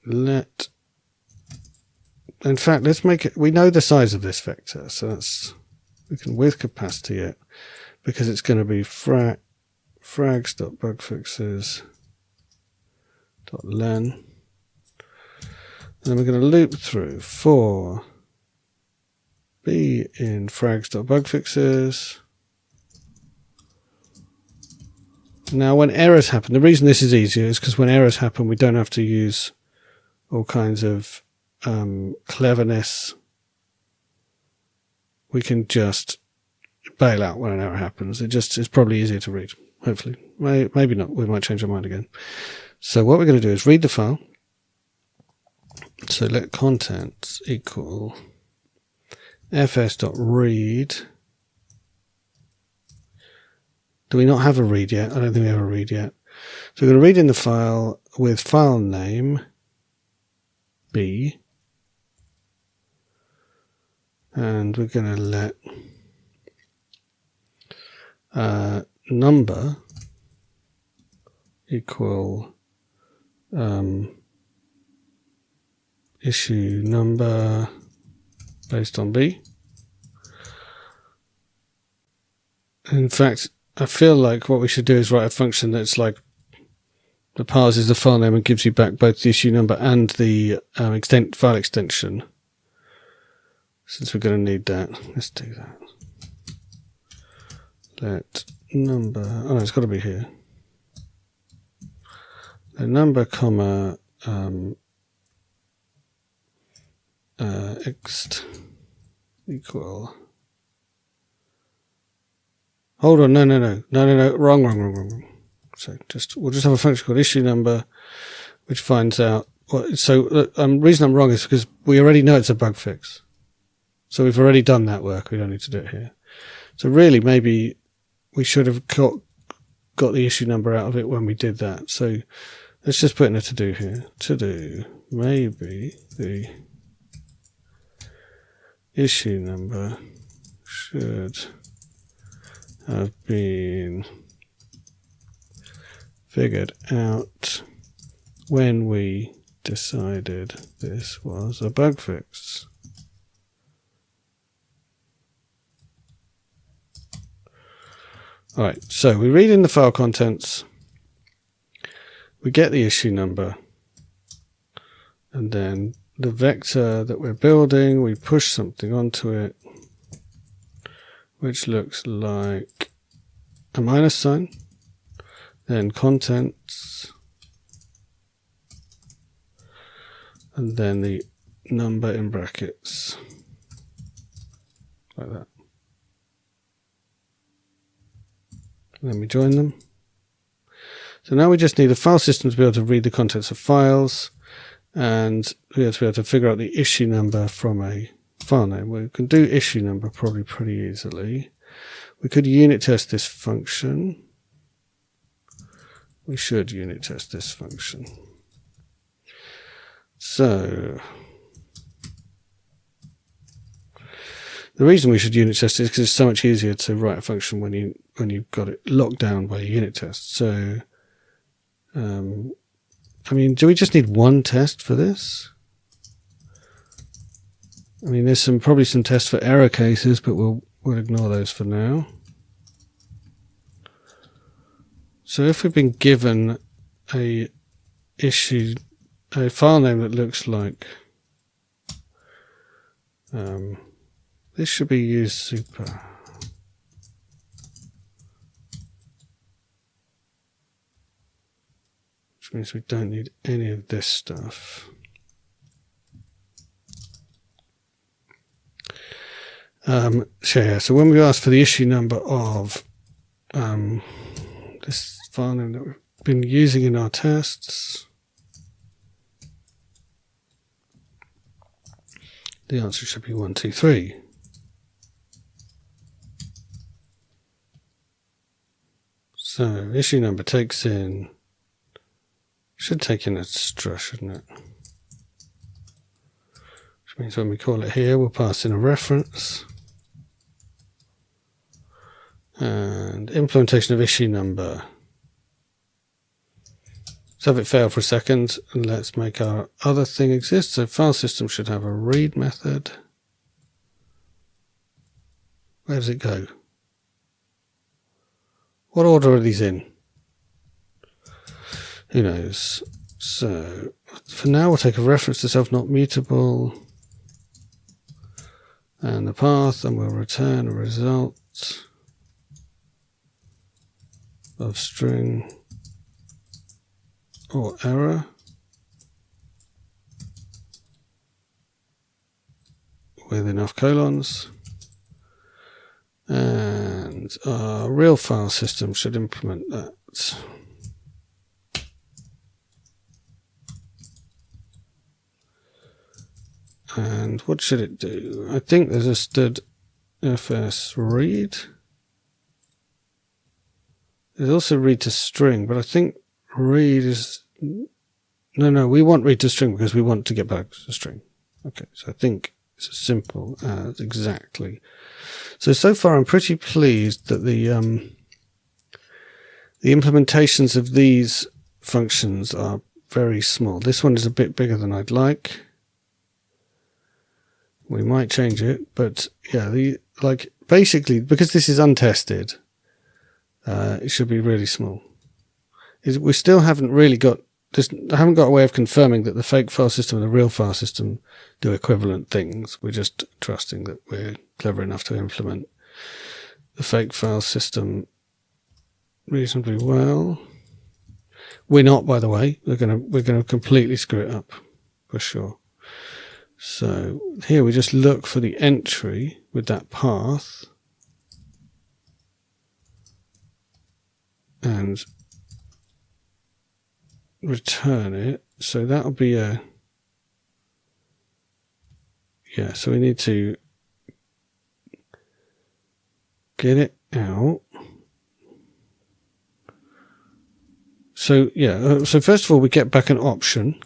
In fact, let's make it... We know the size of this vector, so that's... We can with capacity it, because it's going to be frags.bugfixes.len. And then we're going to loop through for b in frags.bugfixes. Now, when errors happen, the reason this is easier is because when errors happen, we don't have to use all kinds of cleverness. We can just bail out when an error happens. It's probably easier to read, hopefully. Maybe not. We might change our mind again. So what we're going to do is read the file. So let contents equal fs.read Do we not have a read yet? I don't think we have a read yet. So we're going to read in the file with file name B, and we're going to let number equal issue number based on B. In fact, I feel like what we should do is write a function that's like that parses the file name and gives you back both the issue number and the file extension. Since we're going to need that, let's do that. Let number, oh no, it's got to be here. Let number comma ext equal. Hold on, no, wrong. So we'll just have a function called issue number, which finds out what. So the reason I'm wrong is because we already know it's a bug fix. So we've already done that work. We don't need to do it here. So really, maybe we should have got the issue number out of it when we did that. So let's just put in a to do here. To do maybe the issue number should have been figured out when we decided this was a bug fix. All right, so we read in the file contents, we get the issue number, and then the vector that we're building, we push something onto it, which looks like a minus sign, then contents, and then the number in brackets, like that. And then we join them. So now we just need a file system to be able to read the contents of files, and we have to be able to figure out the issue number from a file name. We can do issue number probably pretty easily. We could unit test this function. We should unit test this function. So the reason we should unit test is because it's so much easier to write a function when you've got it locked down by a unit test. So I mean, do we just need one test for this? I mean, there's probably some tests for error cases, but we'll ignore those for now. So if we've been given a file name that looks like this should be use super. Which means we don't need any of this stuff. So when we ask for the issue number of this file name that we've been using in our tests, the answer should be 123. So issue number should take in a str, shouldn't it? Which means when we call it here, we'll pass in a reference. And implementation of issue number. Let's have it fail for a second, and let's make our other thing exist. So file system should have a read method. Where does it go? What order are these in? Who knows? So for now, we'll take a reference to self not mutable and the path, and we'll return a result of string or error with enough colons, and our real file system should implement that. And what should it do? I think there's a std fs read. There's also read to string, but I think read is... No, we want read to string because we want to get back to string. Okay, so I think it's as simple as exactly. So far I'm pretty pleased that the implementations of these functions are very small. This one is a bit bigger than I'd like. We might change it, but yeah, basically because this is untested, it should be really small. We still haven't really got I haven't got a way of confirming that the fake file system and the real file system do equivalent things. We're just trusting that we're clever enough to implement the fake file system reasonably well. We're not, by the way. We're gonna completely screw it up for sure. So here we just look for the entry with that path and return it. So that'll be a... Yeah, so we need to get it out. So yeah, so first of all we get back an option.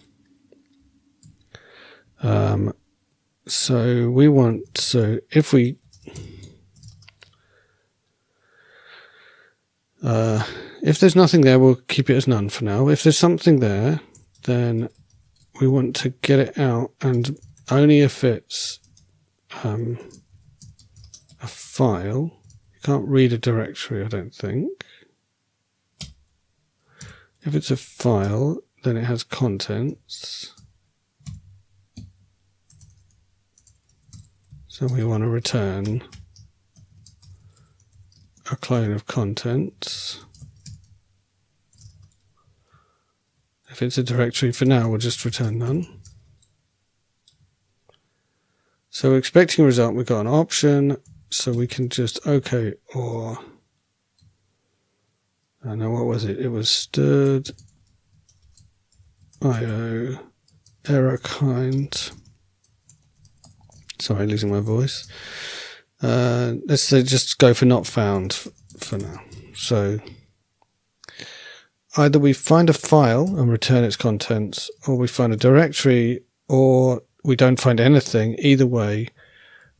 So we want, so if we if there's nothing there, we'll keep it as none for now. If there's something there, then we want to get it out, and only if it's a file. You can't read a directory, I don't think. If it's a file, then it has contents. So we want to return a clone of contents. If it's a directory, for now we'll just return none. So we're expecting a result. We've got an option, so we can just OK or... I know, what was it? It was stirred IO error kind. Sorry, losing my voice. Let's say just go for not found for now. So either we find a file and return its contents, or we find a directory, or we don't find anything. Either way,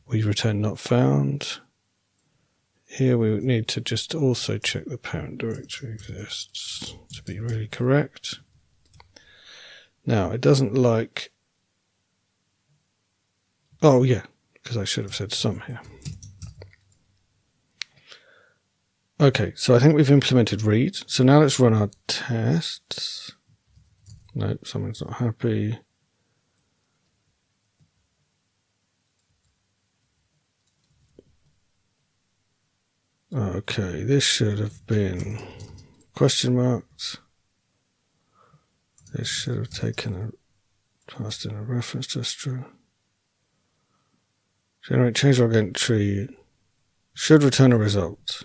we return not found. Here we would need to just also check the parent directory exists to be really correct. Now, it doesn't like... Oh, yeah, because I should have said some here. Okay, so I think we've implemented read. So now let's run our tests. No, someone's not happy. Okay, this should have been question marks. This should have passed in a reference to a string. Generate changelog entry should return a result.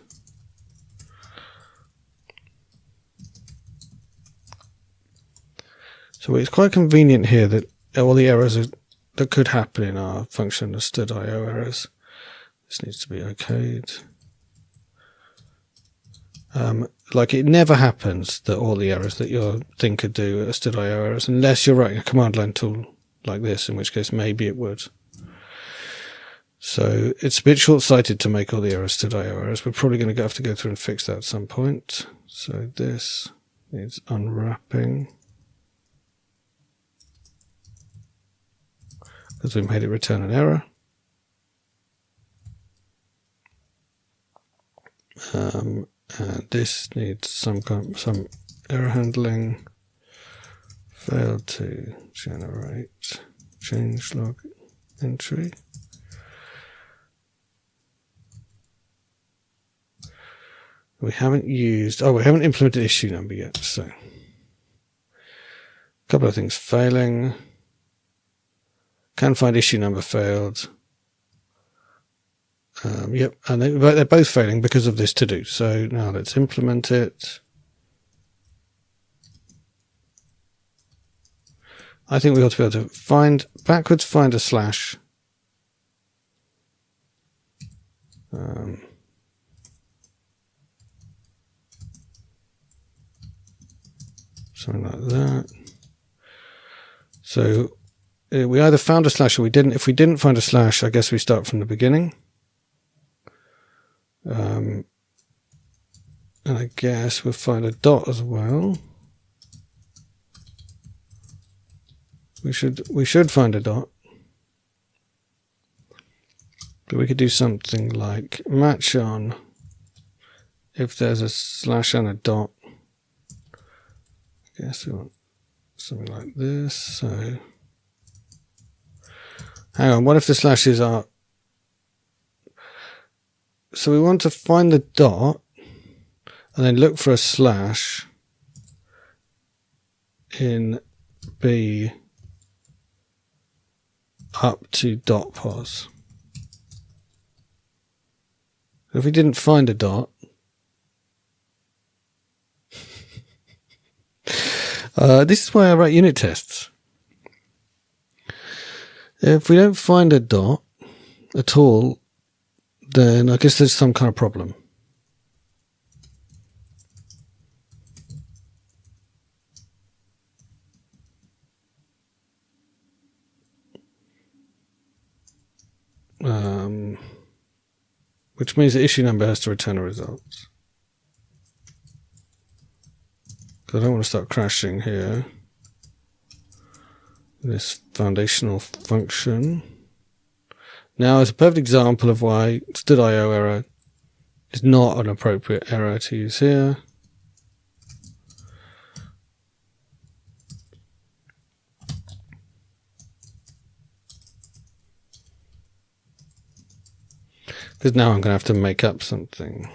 So it's quite convenient here that all the errors that could happen in our function are std.io errors. This needs to be okayed. Like it never happens that all the errors that your thing could do are std.io errors, unless you're writing a command line tool like this, in which case maybe it would. So it's a bit short-sighted to make all the errors std.io errors. We're probably going to have to go through and fix that at some point. So this needs unwrapping, because we made it return an error. And this needs some error handling. Failed to generate changelog entry. We haven't implemented issue number yet. So a couple of things failing. Can find issue number failed. Yep, and they're both failing because of this to do. So now let's implement it. I think we ought to be able to backwards find a slash. something like that. So we either found a slash or we didn't. If we didn't find a slash, I guess we start from the beginning. And I guess we'll find a dot as well. We should find a dot. But we could do something like match on if there's a slash and a dot. I guess we want something like this. So hang on, what if the slashes are... So we want to find the dot and then look for a slash in B up to dot pos. If we didn't find a dot, this is why I write unit tests. If we don't find a dot at all, then I guess there's some kind of problem. Which means the issue number has to return a result. Because I don't want to start crashing here. This foundational function. Now, it's a perfect example of why std.io error is not an appropriate error to use here. Because now I'm going to have to make up something.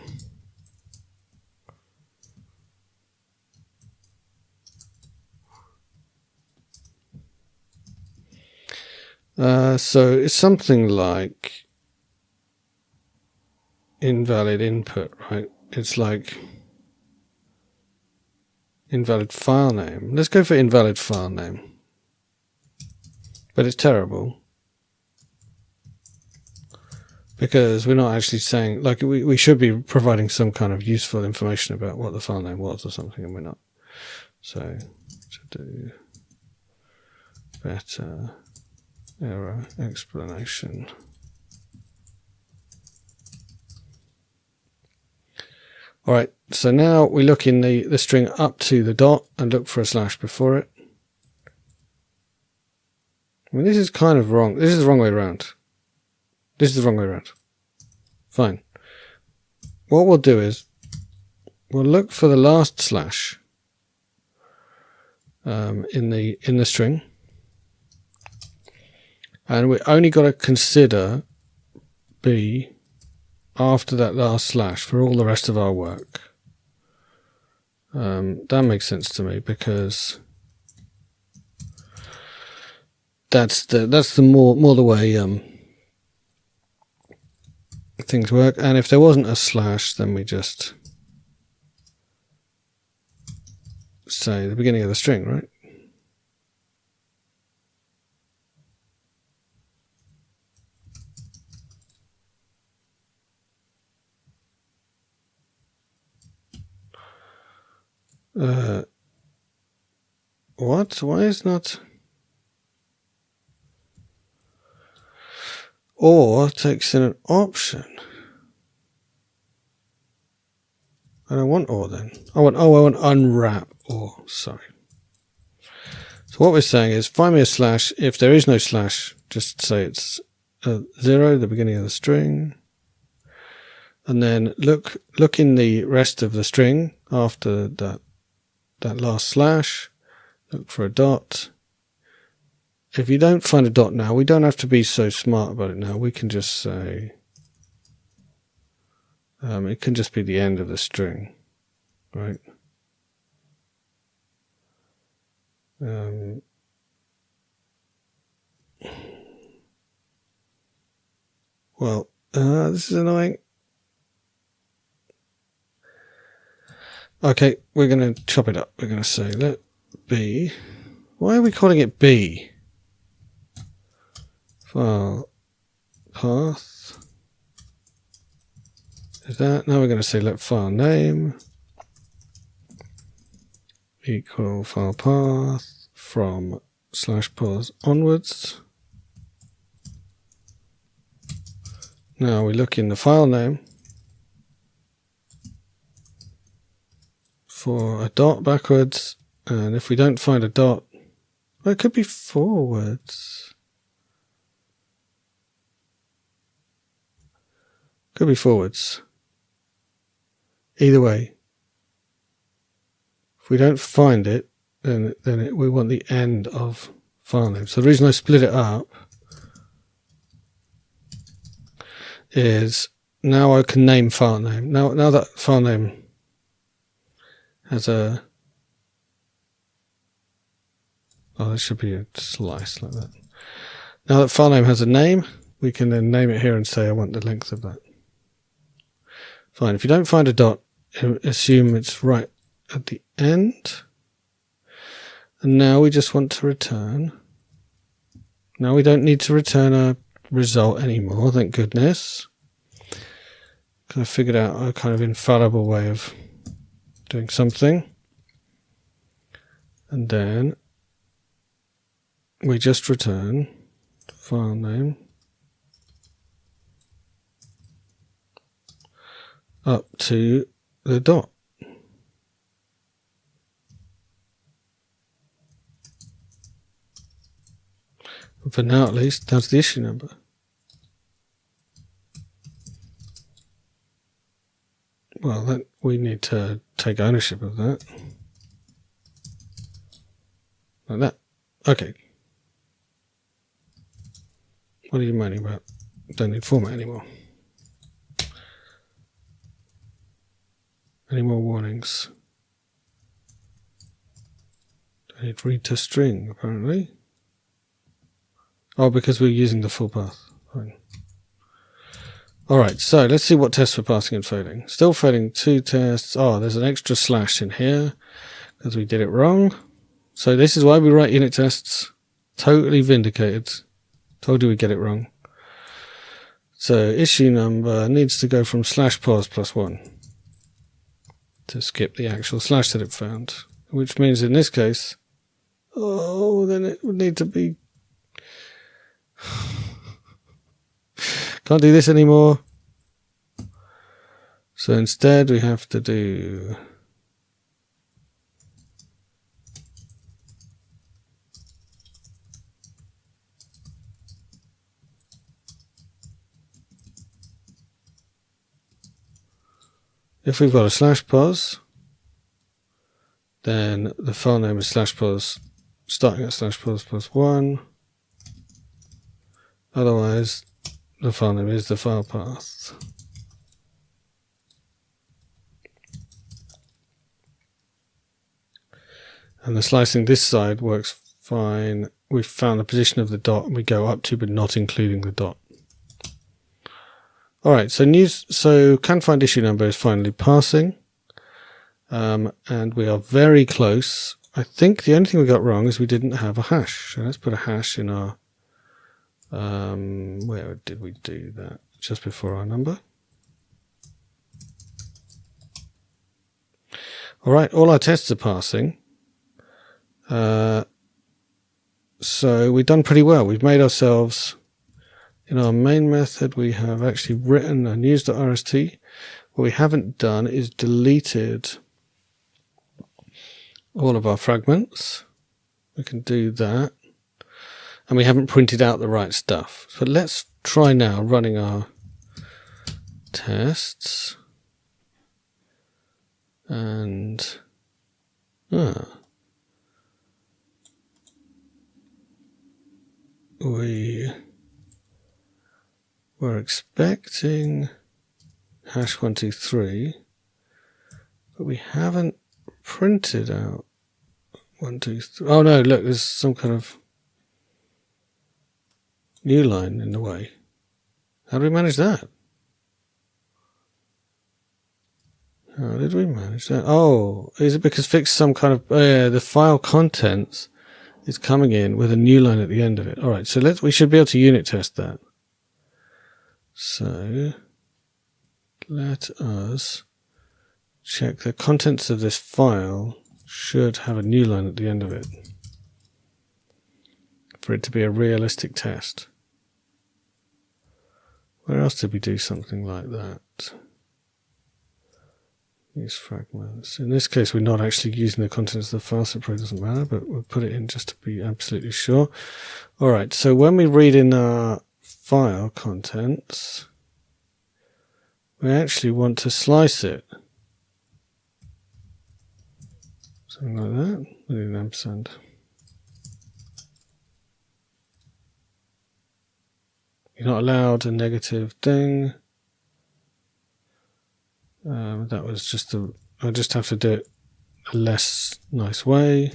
So it's something like invalid input, right? It's like invalid file name. Let's go for invalid file name. But it's terrible. Because we're not actually saying, like, we should be providing some kind of useful information about what the file name was or something, and we're not. So, to do better error explanation. All right, so now we look in the string up to the dot and look for a slash before it. I mean, this is kind of wrong. This is the wrong way around. This is the wrong way around. Fine. What we'll do is we'll look for the last slash in the string, and we only got to consider B after that last slash for all the rest of our work. That makes sense to me because that's the more the way things work. And if there wasn't a slash, then we just say the beginning of the string, right? What? Why is not... Or takes in an option. I don't want or then. I want unwrap or, sorry. So what we're saying is find me a slash. If there is no slash, just say it's 0, the beginning of the string. And then look in the rest of the string after that last slash. Look for a dot. If you don't find a dot now, we don't have to be so smart about it now. We can just say, it can just be the end of the string, right? Well, this is annoying. Okay, we're going to chop it up. We're going to say let B. Why are we calling it B? File path is that. Now we're going to say let file name equal file path from /pos onwards. Now we look in the file name for a dot backwards, and if we don't find a dot, well, it could be forwards. Could be forwards. Either way, if we don't find it, then we want the end of file name. So the reason I split it up is now I can name file name. Now that file name has a, oh, there should be a slice like that. Now that file name has a name, we can then name it here and say I want the length of that. Fine. If you don't find a dot, assume it's right at the end. And now we just want to return. Now we don't need to return a result anymore, thank goodness. Because I figured out a kind of infallible way of doing something. And then we just return file name up to the dot. And for now, at least, that's the issue number. Well, that we need to take ownership of that. Like that. Okay. What are you moaning about? Don't need format anymore. Any more warnings? Don't need read to string, apparently. Oh, because we're using the full path. Fine. Alright, so let's see what tests we're passing and failing. Still failing 2 tests. Oh, there's an extra slash in here because we did it wrong. So this is why we write unit tests. Totally vindicated. Told you we'd get it wrong. So issue number needs to go from /pos +1 to skip the actual slash that it found. Which means in this case, oh, then it would need to be... Can't do this anymore. So instead we have to do... If we've got a /pos, then the file name is /pos starting at /pos +1. Otherwise, the file name is the file path. And the slicing this side works fine. We've found the position of the dot and we go up to, but not including the dot. Alright, so can find issue number is finally passing. And we are very close. I think the only thing we got wrong is we didn't have a hash. So let's put a hash in our... where did we do that? Just before our number. Alright, all our tests are passing. So we've done pretty well. We've made ourselves... In our main method, we have actually written a news.rst. What we haven't done is deleted all of our fragments. We can do that. And we haven't printed out the right stuff. So let's try now running our tests. And... we're expecting #123, but we haven't printed out 1, 2, 3. Oh no, look, there's some kind of new line in the way. How do we manage that? How did we manage that? Oh, is it because fixed some kind of the file contents is coming in with a new line at the end of it? All right, so we should be able to unit test that. So let us check the contents of this file should have a new line at the end of it for it to be a realistic test. Where else did we do something like that? Use fragments. In this case, we're not actually using the contents of the file, so it probably doesn't matter, but we'll put it in just to be absolutely sure. All right, so when we read in our file contents, we actually want to slice it. Something like that. We need an ampersand. You're not allowed a negative thing. That was just I just have to do it a less nice way.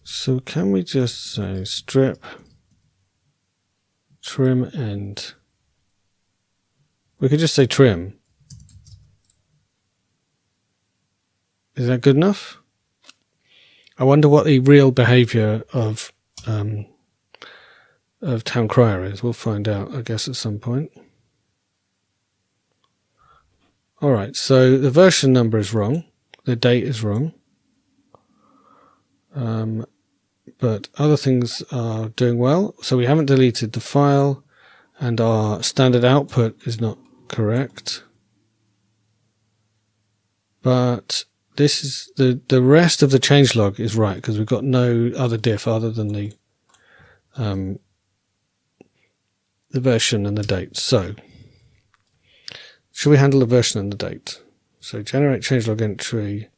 So can we just say strip trim end? We could just say trim. Is that good enough? I wonder what the real behavior of towncrier is. We'll find out, I guess, at some point. All right, so the version number is wrong. The date is wrong. But other things are doing well. So we haven't deleted the file, and our standard output is not correct. But this is the rest of the changelog is right, because we've got no other diff other than the version and the date. So should we handle the version and the date? So generate changelog entry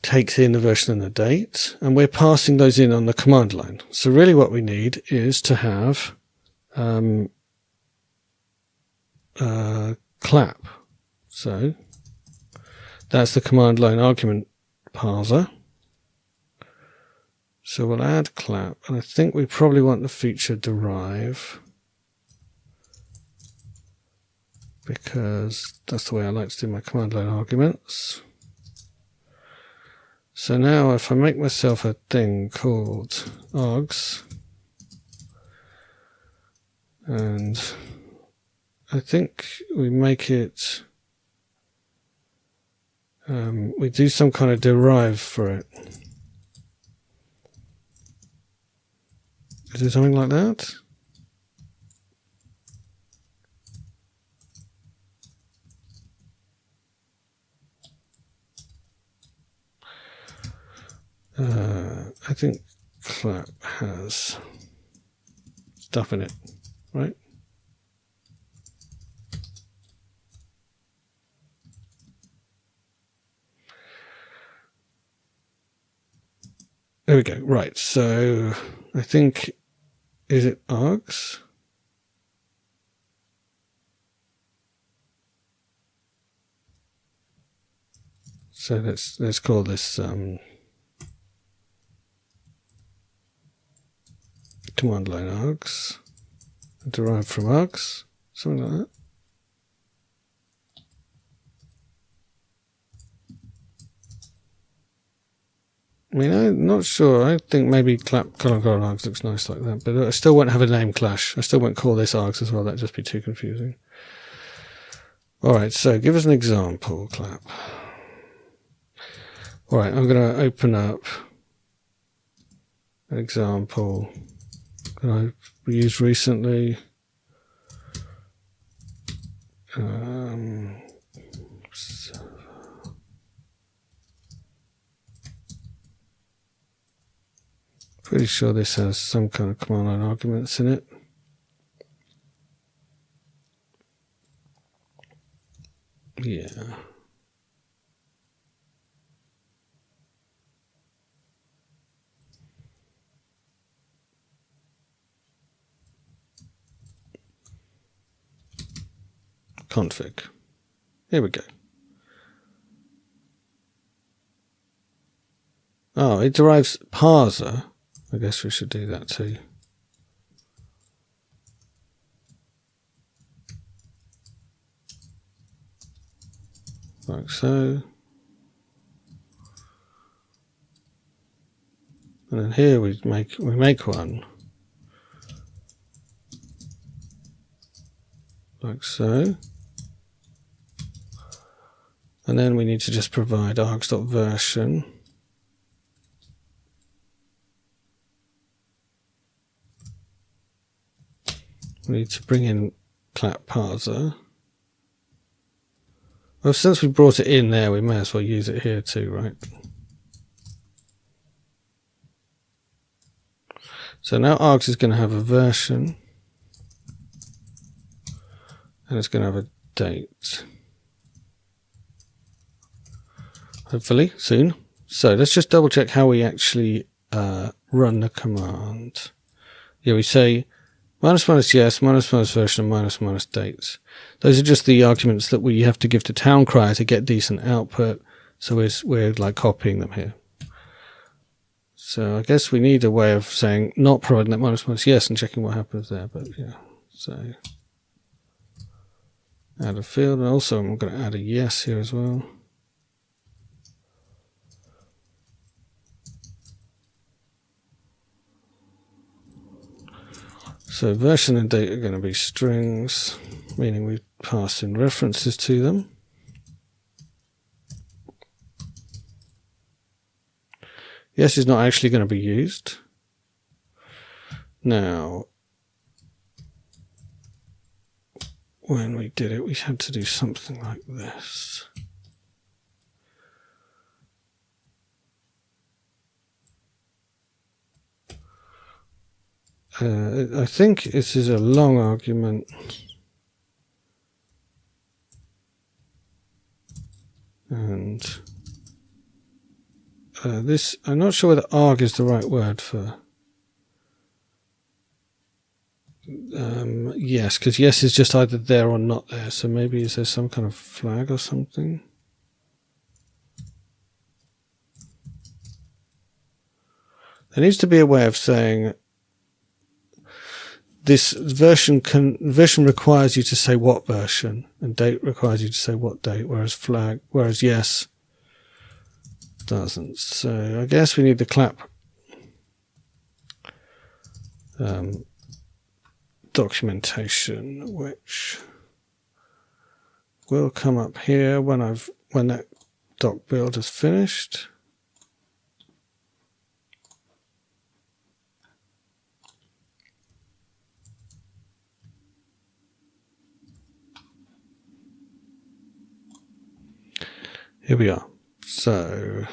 takes in the version and the date, and we're passing those in on the command line. So really what we need is to have clap. So that's the command line argument parser. So we'll add clap, and I think we probably want the feature derive, because that's the way I like to do my command line arguments. So now if I make myself a thing called args, and I think we make it, we do some kind of derive for it. Is it something like that? I think clap has stuff in it, right? There we go. Right. So I think, is it args? So let's call this command line args, derived from args, something like that. I mean, I'm not sure. I think maybe clap colon args looks nice like that, but I still won't have a name clash. I still won't call this args as well. That'd just be too confusing. All right, so give us an example, clap. All right, I'm going to open up an example that I've used recently. Pretty sure this has some kind of command line arguments in it. Yeah. Config. Here we go. Oh, it derives parser. I guess we should do that too. Like so. And then here we make one. like so. And then we need to just provide args.version. We need to bring in clap parser. Well, since we brought it in there, we may as well use it here too, right? So now args is going to have a version. And it's going to have a date. Hopefully soon. So let's just double check how we actually run the command. Yeah, we say minus minus yes, minus minus version, minus minus dates. Those are just the arguments that we have to give to towncrier to get decent output. So we're like copying them here. So I guess we need a way of saying not providing that minus minus yes and checking what happens there. But yeah, so add a field, and also I'm going to add a yes here as well. So version and date are going to be strings, meaning we pass in references to them. Yes is not actually going to be used. Now, when we did it, we had to do something like this. I think this is a long argument. And this, I'm not sure whether arg is the right word for. Yes, because yes is just either there or not there. So maybe is there some kind of flag or something? There needs to be a way of saying this version requires you to say what version, and date requires you to say what date, whereas yes doesn't. So I guess we need the clap documentation, which will come up here when that doc build is finished. Here we are. So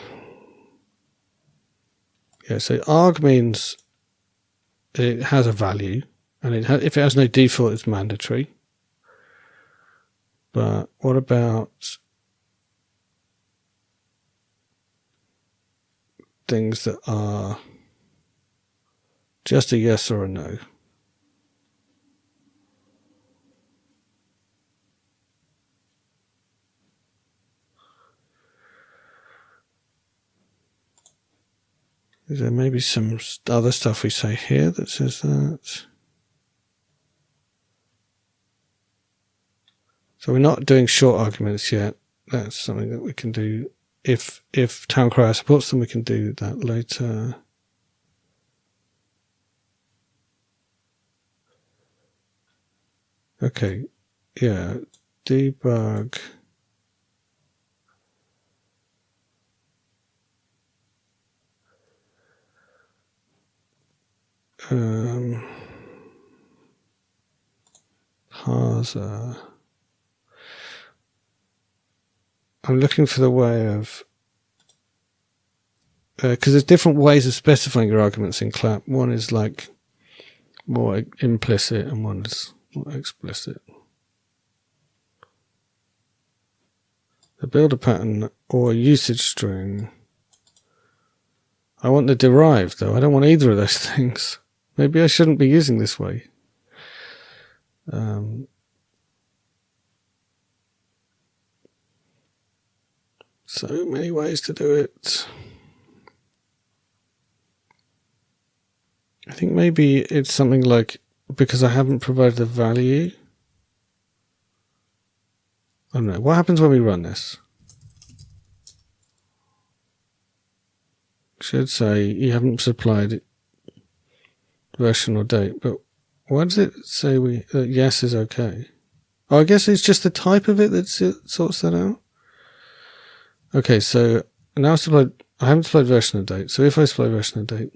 yeah, so arg means it has a value, and if it has no default, it's mandatory. But what about things that are just a yes or a no? Is there maybe some other stuff we say here that says that? So we're not doing short arguments yet. That's something that we can do. If towncrier supports them, we can do that later. Okay, yeah, debug. Parser. I'm looking for the way of, because there's different ways of specifying your arguments in clap. One is like more implicit and one is more explicit. The builder pattern or usage string. I want the derived though. I don't want either of those things. Maybe I shouldn't be using this way. So many ways to do it. I think maybe it's something like, because I haven't provided a value. I don't know. What happens when we run this? Should say you haven't supplied version or date, but why does it say yes is okay? Oh, I guess it's just the type of it that sorts that out. Okay, so now I haven't supplied version and date. So if I supply version and date,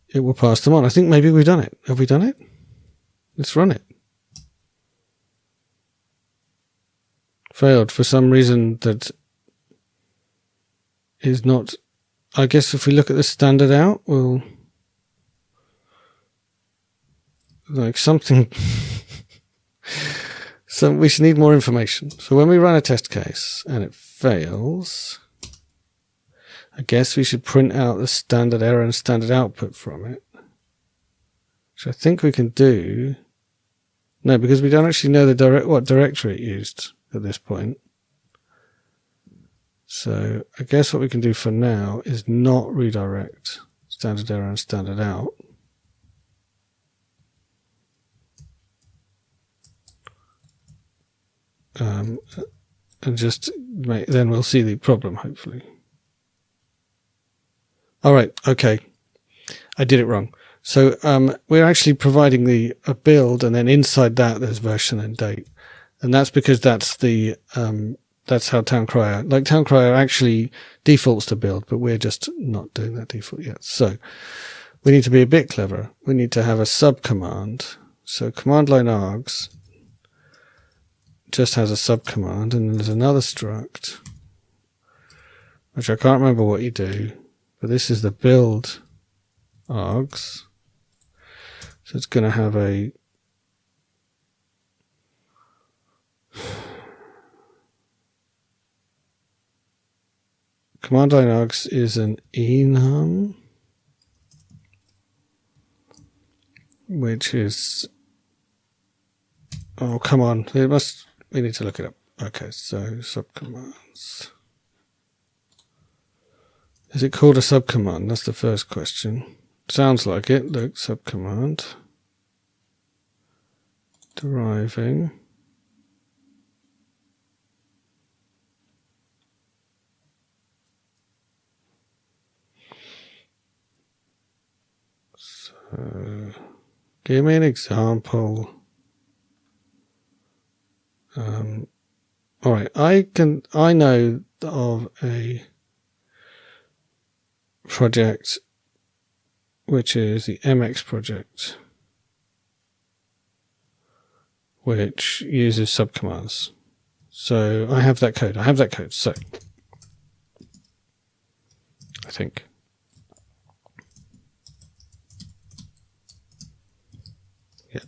it will pass them on. I think maybe we've done it. Have we done it? Let's run it. Failed for some reason that is not. I guess if we look at the standard out, we'll like something. So we should need more information. So when we run a test case and it fails, I guess we should print out the standard error and standard output from it. Which I think we can do. No, because we don't actually know what directory it used at this point. So I guess what we can do for now is not redirect standard error and standard out. And just then we'll see the problem, hopefully. All right, okay. I did it wrong. So we're actually providing a build, and then inside that there's version and date, and that's because that's how towncrier. Like towncrier actually defaults to build, but we're just not doing that default yet. So we need to be a bit clever. We need to have a sub command. So commandline args just has a sub command, and then there's another struct, which I can't remember what you do, but this is the build args. So it's going to have a command line args is an enum, which is, oh come on, we need to look it up. Okay, so subcommands. Is it called a subcommand? That's the first question. Sounds like it. Look, subcommand. Deriving. So, give me an example. All right, I know of a project which is the MX project, which uses subcommands. So I have that code. So I think. Yeah.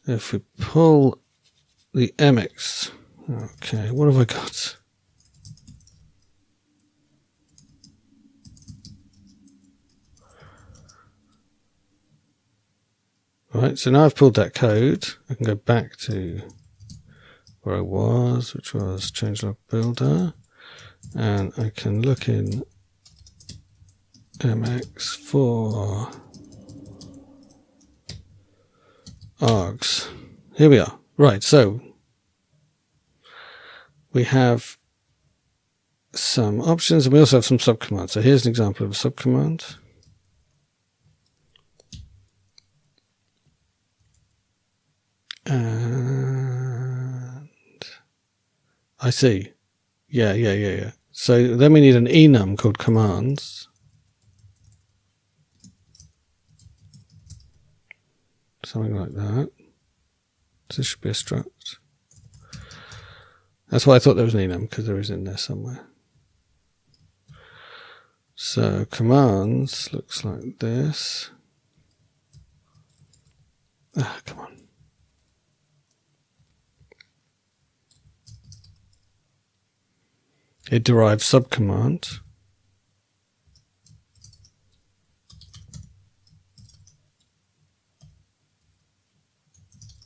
If we pull the MX, okay, what have I got? All right, so now I've pulled that code. I can go back to where I was, which was changelog builder, and I can look in MX for args. Here we are. Right, so we have some options and we also have some subcommands. So here's an example of a subcommand. And I see. Yeah. So then we need an enum called commands. Something like that. So this should be a struct. That's why I thought there was an enum, because there is in there somewhere. So commands looks like this. Ah, come on. It derives subcommand.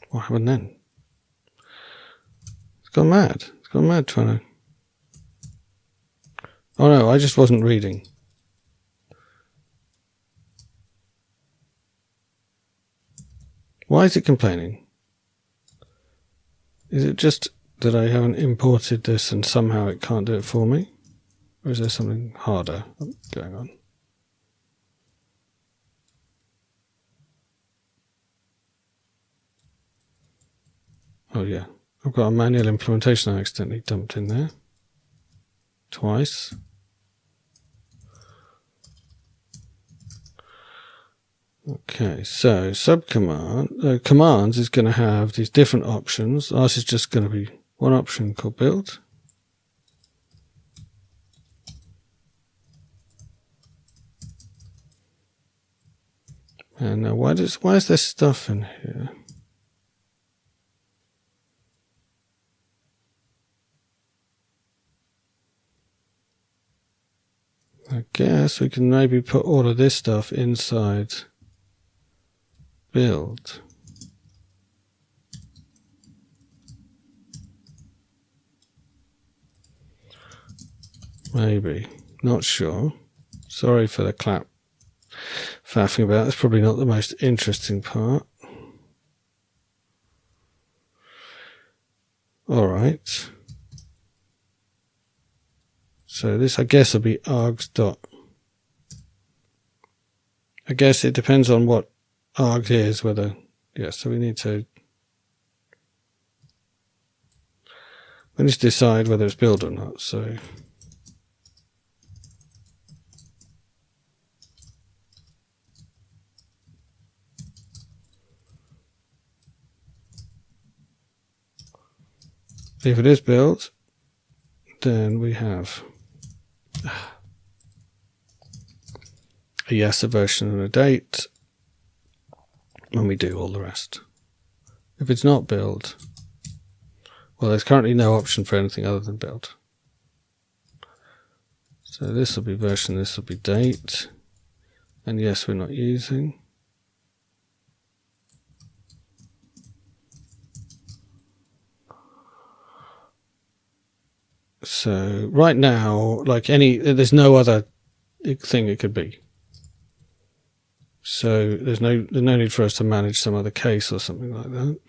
What happened then? It's gone mad. It's gone mad trying to... Oh no, I just wasn't reading. Why is it complaining? Is it just that I haven't imported this and somehow it can't do it for me? Or is there something harder going on? Oh yeah, I've got a manual implementation I accidentally dumped in there twice. Okay, so subcommand commands is going to have these different options. Ours is just going to be one option called build. And now why is there stuff in here? I guess we can maybe put all of this stuff inside build. Maybe. Not sure. Sorry for the clap faffing about. It's probably not the most interesting part. Alright. So this, I guess, will be args dot. I guess it depends on what args is, whether, yeah, so we need to decide whether it's build or not, so. If it is built, then we have a yes, a version, and a date, and we do all the rest. If it's not build, well, there's currently no option for anything other than build. So this will be version, this will be date, and yes, we're not using. So right now, like there's no other thing it could be. So there's no need for us to manage some other case or something like that.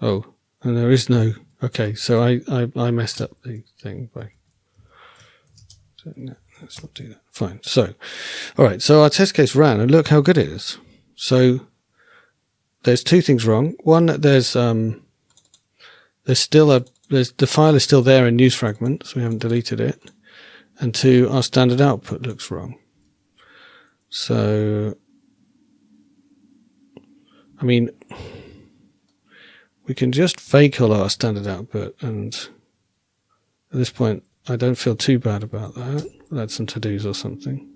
Oh, and there is no. Okay, so I messed up the thing by. No, let's not do that. Fine. So, all right. So our test case ran, and look how good it is. So. There's two things wrong. One, there's the file is still there in newsfragment, so we haven't deleted it. And two, our standard output looks wrong. So, I mean, we can just fake all our standard output, and at this point, I don't feel too bad about that. We'll add some to-dos or something.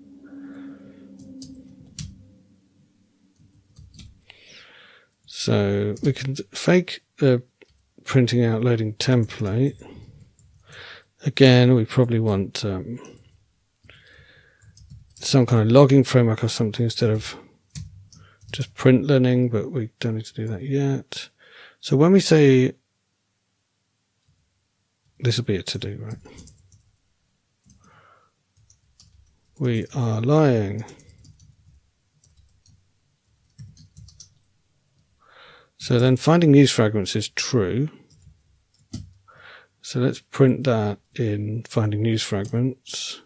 So we can fake the printing out loading template. Again, we probably want some kind of logging framework or something instead of just print learning, but we don't need to do that yet. So when we say this will be a to-do, right? We are lying. So then finding news fragments is true. So let's print that in finding news fragments.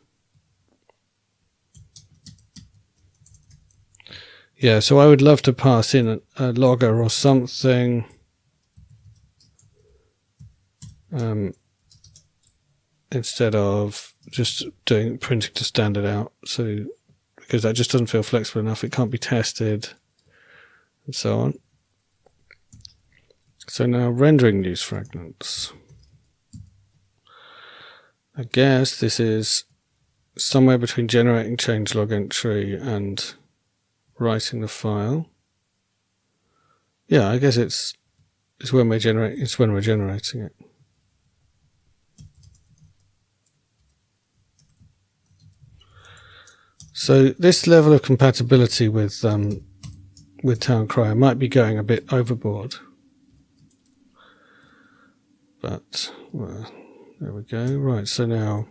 Yeah, so I would love to pass in a logger or something. Instead of just doing printing to standard out. So because that just doesn't feel flexible enough, it can't be tested and so on. So now rendering news fragments. I guess this is somewhere between generating changelog entry and writing the file. Yeah, I guess it's when we're generating it. So this level of compatibility with towncrier might be going a bit overboard. But, well, there we go. Right, so now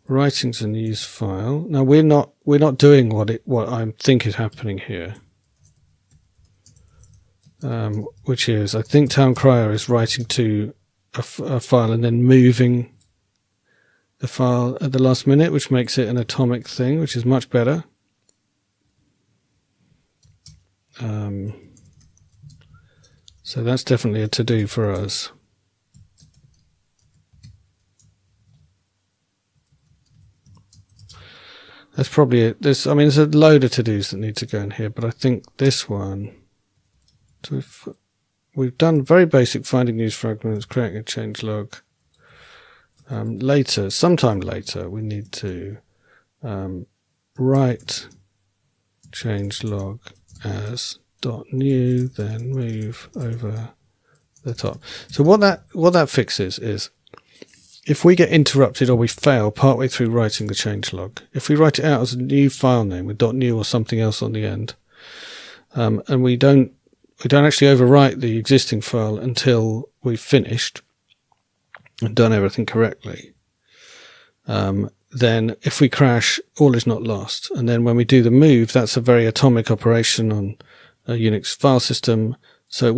writing to news file. Now we're not doing what I think is happening here. Which is, I think towncrier is writing to a file and then moving the file at the last minute, which makes it an atomic thing, which is much better. So that's definitely a to-do for us. That's probably it. There's a load of to-dos that need to go in here, but I think this one. So we've done very basic finding news fragments, creating a changelog. Sometime later, we need to write changelog as .new, then move over the top. So what that fixes is if we get interrupted or we fail partway through writing the changelog, if we write it out as a new file name with .new or something else on the end, and we don't actually overwrite the existing file until we've finished and done everything correctly, then if we crash, all is not lost. And then when we do the move, that's a very atomic operation on a Unix file system, so it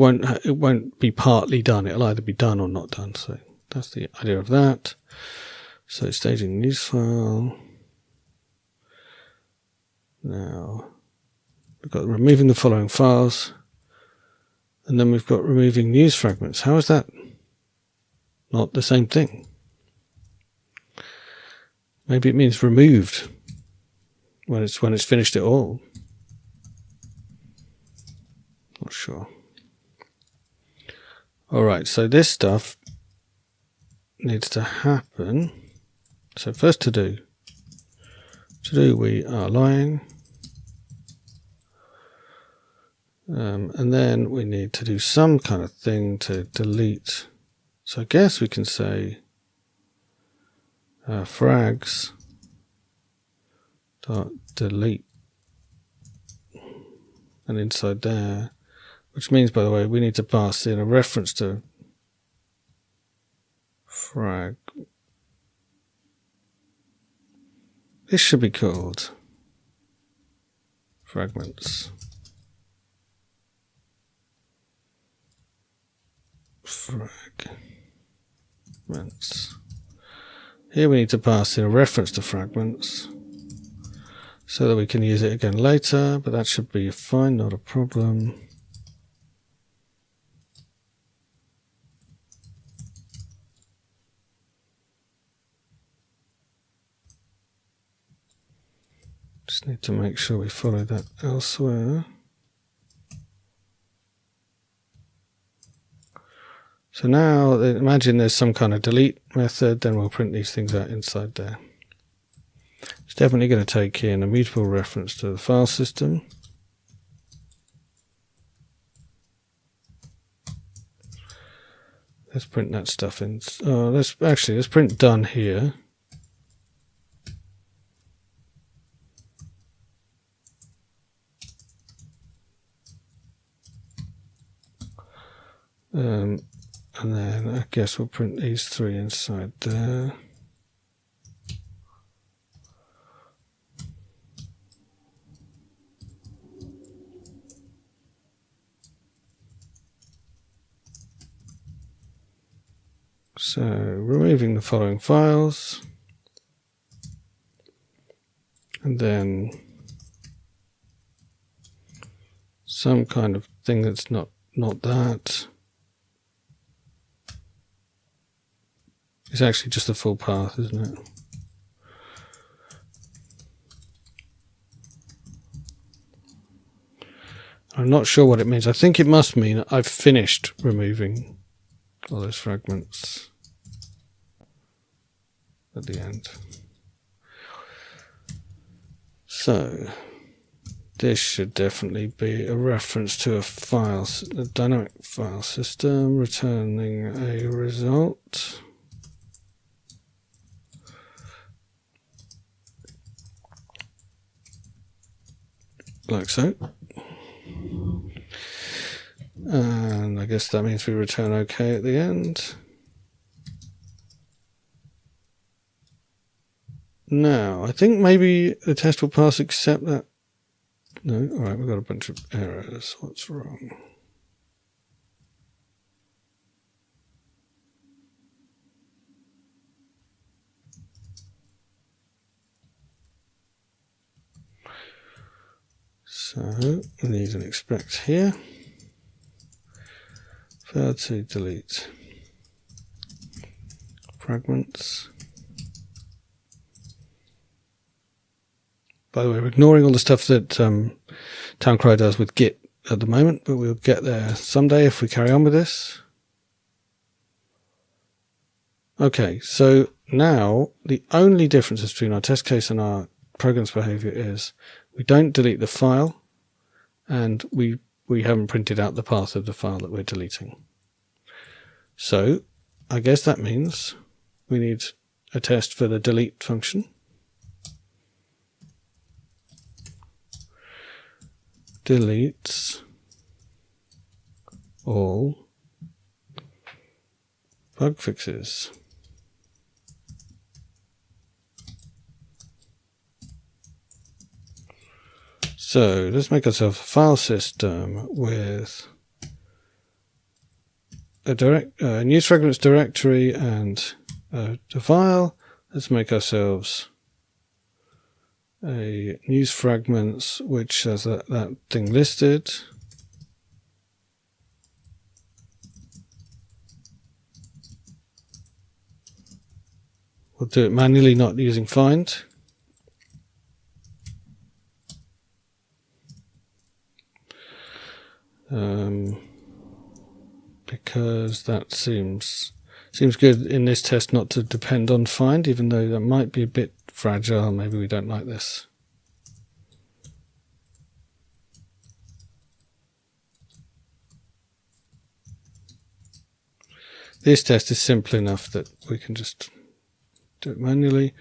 won't be partly done. It'll either be done or not done. So that's the idea of that. So staging news file. Now we've got removing the following files, and then we've got removing news fragments. How is that not the same thing? Maybe it means removed when it's finished it all. Not sure. All right, so this stuff needs to happen. So first to do we are lying, and then we need to do some kind of thing to delete. So I guess we can say frags dot delete, and inside there, which means, by the way, we need to pass in a reference to frag. This should be called fragments. Fragments. Here we need to pass in a reference to fragments so that we can use it again later, but that should be fine, not a problem. Just need to make sure we follow that elsewhere. So now imagine there's some kind of delete method, then we'll print these things out inside there. It's definitely going to take in a mutable reference to the file system. Let's print that stuff in. Let's print done here. And then I guess we'll print these three inside there. So removing the following files, and then some kind of thing that's not that. It's actually just the full path, isn't it? I'm not sure what it means. I think it must mean I've finished removing all those fragments at the end. So this should definitely be a reference to a dynamic file system returning a result. Like so. And I guess that means we return OK at the end. Now, I think maybe the test will pass except that. No, all right, we've got a bunch of errors. What's wrong? So So we need an expect here. Failed to delete fragments. By the way, we're ignoring all the stuff that towncrier does with Git at the moment, but we'll get there someday if we carry on with this. Okay, so now the only difference between our test case and our program's behavior is we don't delete the file, and we haven't printed out the path of the file that we're deleting. So I guess that means we need a test for the delete function. Deletes all bug fixes. So let's make ourselves a file system with a newsfragments directory and a file. Let's make ourselves a newsfragments which has that thing listed. We'll do it manually, not using find. Because that seems good in this test not to depend on find, even though that might be a bit fragile. Maybe we don't like this. This test is simple enough that we can just do it manually.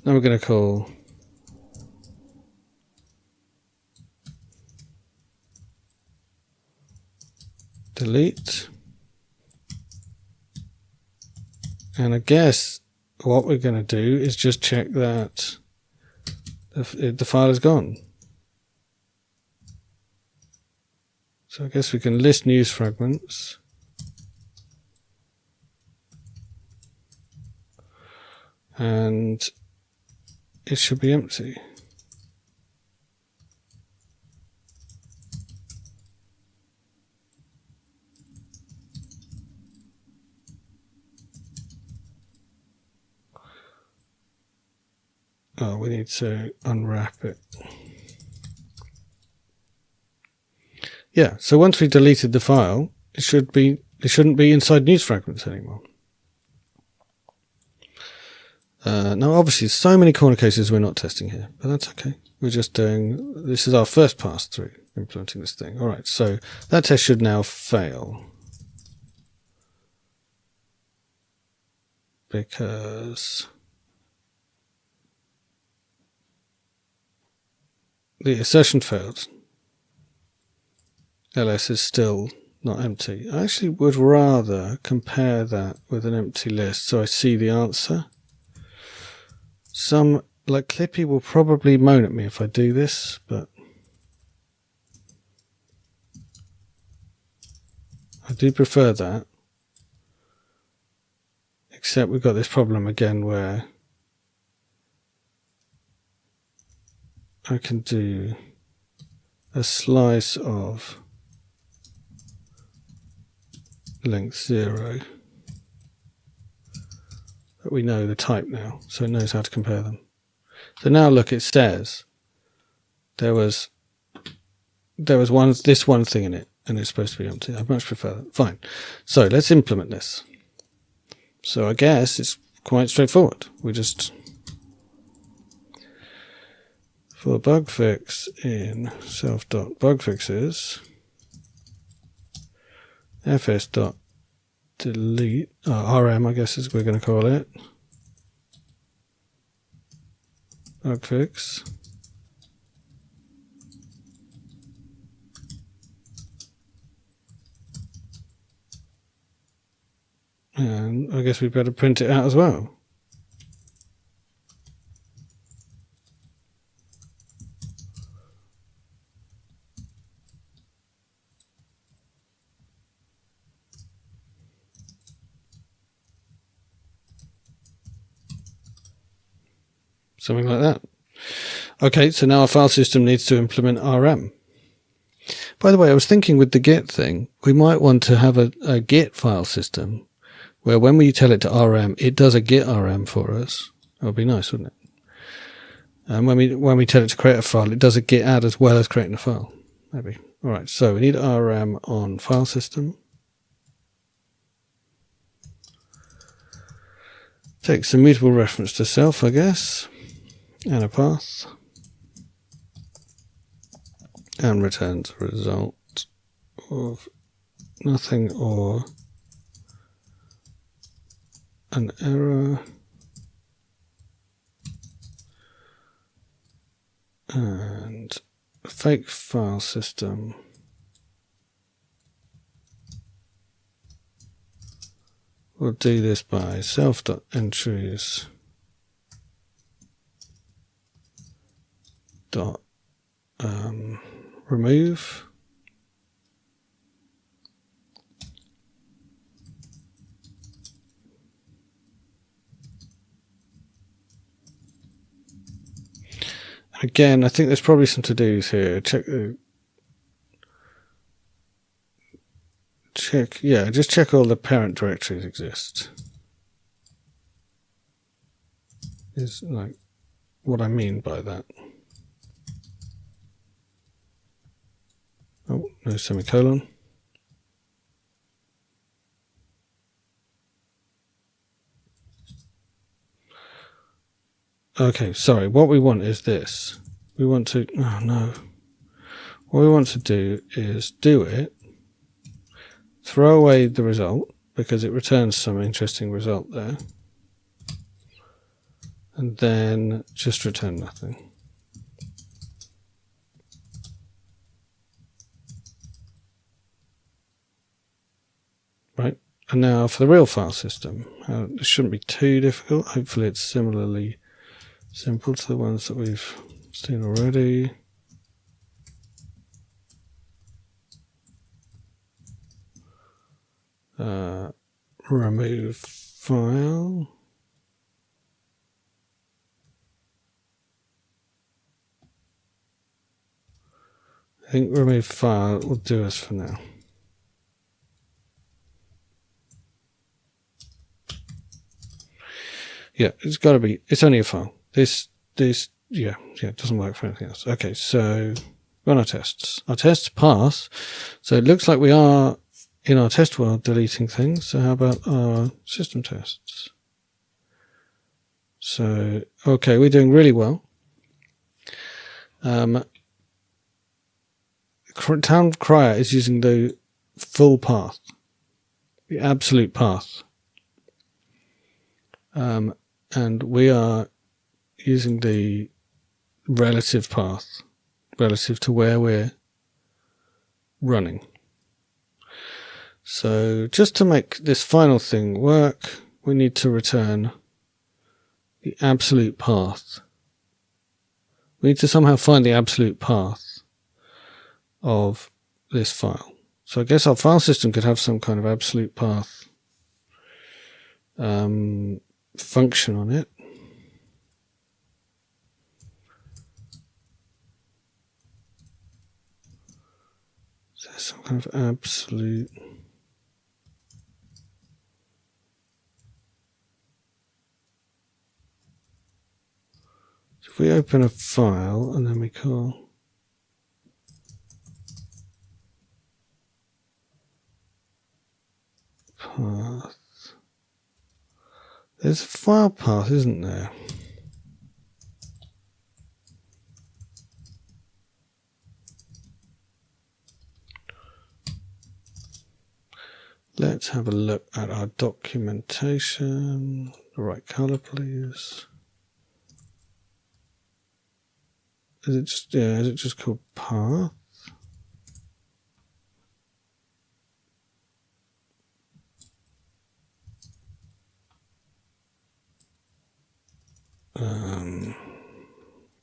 Now we're going to call delete. And I guess what we're going to do is just check that the file is gone. So I guess we can list news fragments. And it should be empty. Oh, we need to unwrap it. Yeah, so once we deleted the file, it shouldn't be inside news fragments anymore. Now, obviously, so many corner cases we're not testing here, but that's okay. We're just doing, this is our first pass through implementing this thing. All right, so that test should now fail. Because the assertion failed. ls is still not empty. I actually would rather compare that with an empty list so I see the answer. Some, like Clippy, will probably moan at me if I do this, but I do prefer that. Except we've got this problem again where I can do a slice of length 0. But we know the type now, so it knows how to compare them. So now look, it says there was this one thing in it, and it's supposed to be empty. I much prefer that. Fine. So let's implement this. So I guess it's quite straightforward. We just, for bug fix in self.bugfixes, fs.delete, rm I guess is we're going to call it, bug fix, and I guess we better print it out as well. Something like that. Okay, so now our file system needs to implement RM. By the way, I was thinking with the Git thing, we might want to have a Git file system where when we tell it to RM, it does a Git RM for us. That would be nice, wouldn't it? And when we tell it to create a file, it does a Git add as well as creating a file. Maybe. All right, so we need RM on file system. Takes a mutable reference to self, I guess, and a path, and returns a result of nothing or an error. And a fake file system we'll do this by self.entries dot remove again. I think there's probably some to-dos here. Just check all the parent directories exist. Is like what I mean by that. Oh, no semicolon. Okay, sorry. What we want is this. We want to, oh no. What we want to do is do it, throw away the result because it returns some interesting result there, and then just return nothing. Right, and now for the real file system, it shouldn't be too difficult. Hopefully it's similarly simple to the ones that we've seen already. Remove file. I think remove file will do us for now. Yeah, it's got to be. It's only a file. Yeah, it doesn't work for anything else. Okay, so run our tests. Our tests pass. So it looks like we are in our test world deleting things. So how about our system tests? So, okay, we're doing really well. Towncrier is using the full path, the absolute path. And we are using the relative path relative to where we're running. So just to make this final thing work, we need to return the absolute path. We need to somehow find the absolute path of this file. So I guess our file system could have some kind of absolute path function on it. So some kind of absolute. So if we open a file and then we call path. There's a file path, isn't there? Let's have a look at our documentation. The right color, please. Is it just called path?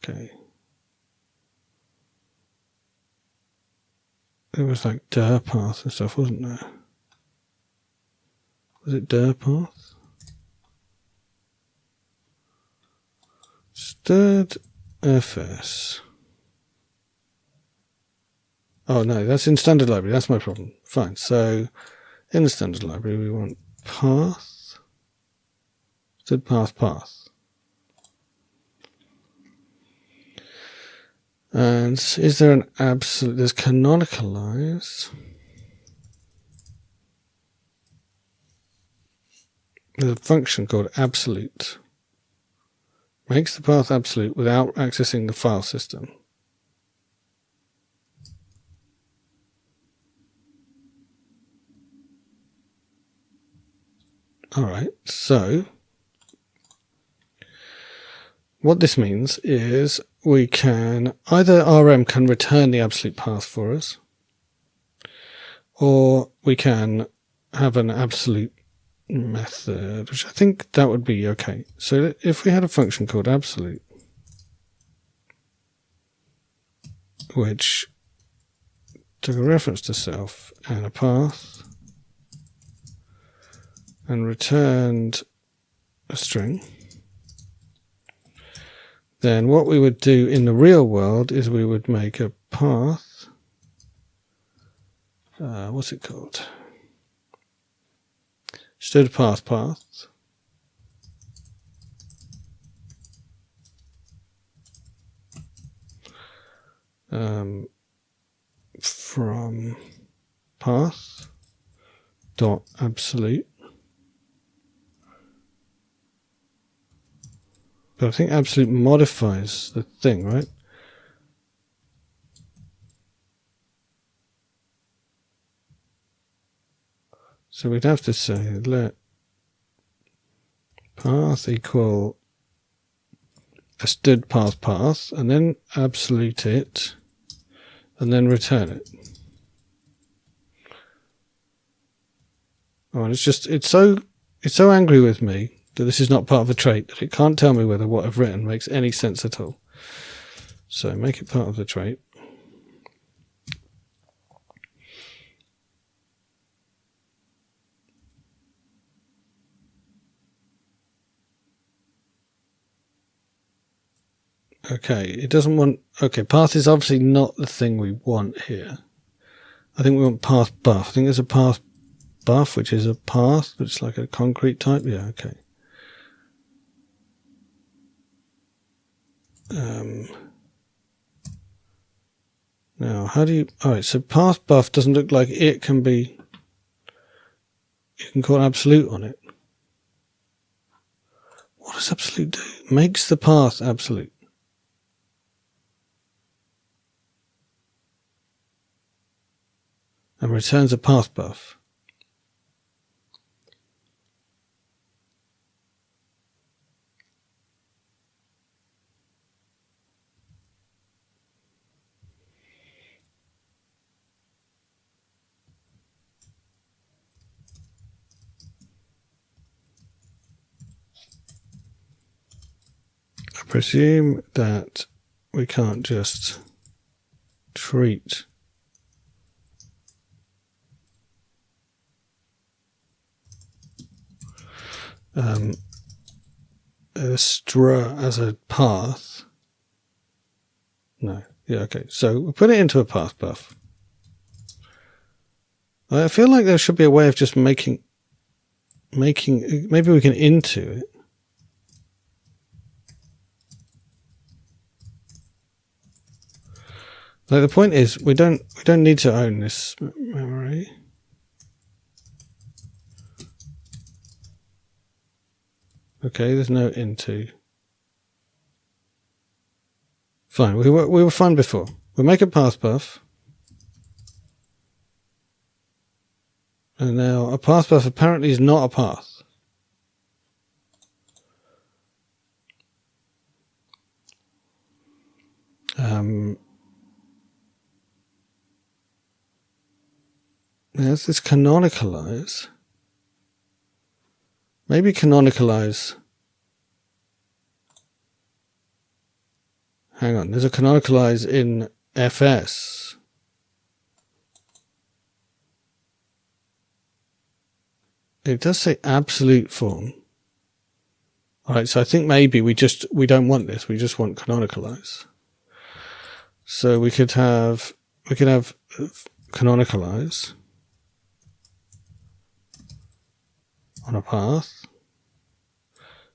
Okay. It was like dir path and stuff, wasn't there? Was it dir path? Stirred FS. Oh no, that's in standard library. That's my problem. Fine. So in the standard library, we want path, std path. And is there an absolute? There's canonicalize. There's a function called absolute. Makes the path absolute without accessing the file system. Alright, so what this means is we can either RM can return the absolute path for us, or we can have an absolute method, which I think that would be okay. So if we had a function called absolute, which took a reference to self and a path and returned a string, then what we would do in the real world is we would make a path, what's it called? Std path. From path dot absolute. But I think absolute modifies the thing, right? So we'd have to say let path equal a std path, and then absolute it, and then return it. Oh, and it's so angry with me that this is not part of a trait that it can't tell me whether what I've written makes any sense at all. So make it part of the trait. Okay, it doesn't want... Okay, path is obviously not the thing we want here. I think we want path buff. I think there's a path buff, which is a path, but it's like a concrete type. Yeah, okay. Now, how do you... Alright, so path buff doesn't look like it can be... You can call absolute on it. What does absolute do? Makes the path absolute. And returns a path buff. I presume that we can't just treat str as a path. No. Yeah, okay. So we'll put it into a path buff. I feel like there should be a way of just making maybe we can into it. Like the point is we don't need to own this memory. Okay, there's no into. Fine, we were fine before. We'll make a path buff. And now a path buff apparently is not a path. There's this canonicalize. Maybe canonicalize. Hang on, there's a canonicalize in FS. It does say absolute form. Alright, so I think maybe we don't want this, we just want canonicalize. So we could have we can have canonicalize on a path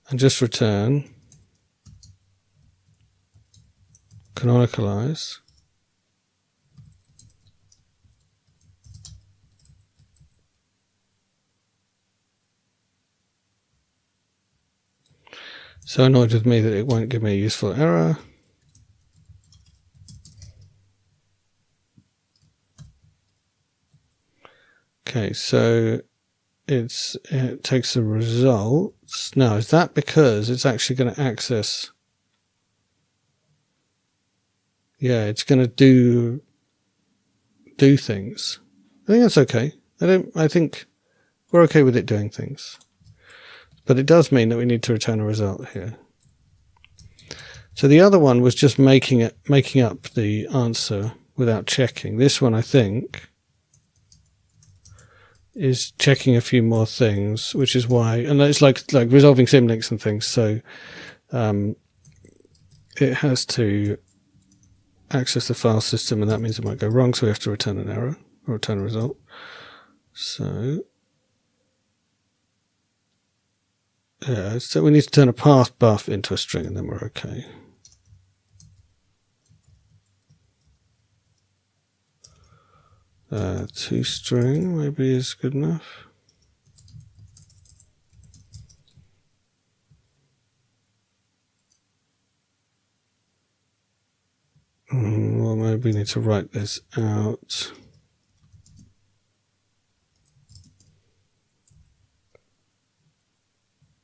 and just return canonicalize so annoyed with me that it won't give me a useful error. Okay, so it takes the results. Now, is that because it's actually going to access? Yeah, it's going to do things. I think that's okay. I think we're okay with it doing things. But it does mean that we need to return a result here. So the other one was just making up the answer without checking. This one, I think, is checking a few more things, which is why, and it's like resolving symlinks and things. So it has to access the file system, and that means it might go wrong. So we have to return an error or return a result. So yeah, so we need to turn a path buff into a string, and then we're okay. ToString maybe is good enough. Well, maybe we need to write this out.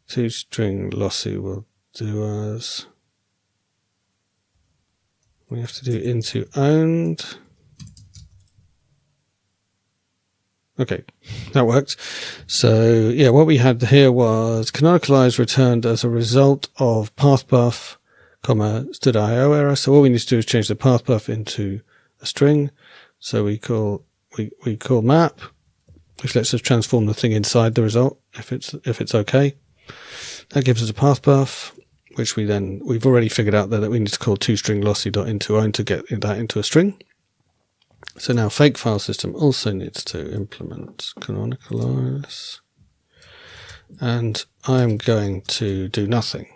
ToString lossy will do us. We have to do into owned. Okay, that worked. So yeah, what we had here was canonicalize returned as a result of pathbuff, std.io error. So all we need to do is change the pathbuff into a string. So we call map, which lets us transform the thing inside the result if it's okay. That gives us a pathbuff, which we've already figured out that we need to call toString lossy.intoown to get that into a string. So now fake file system also needs to implement canonicalize, and I'm going to do nothing.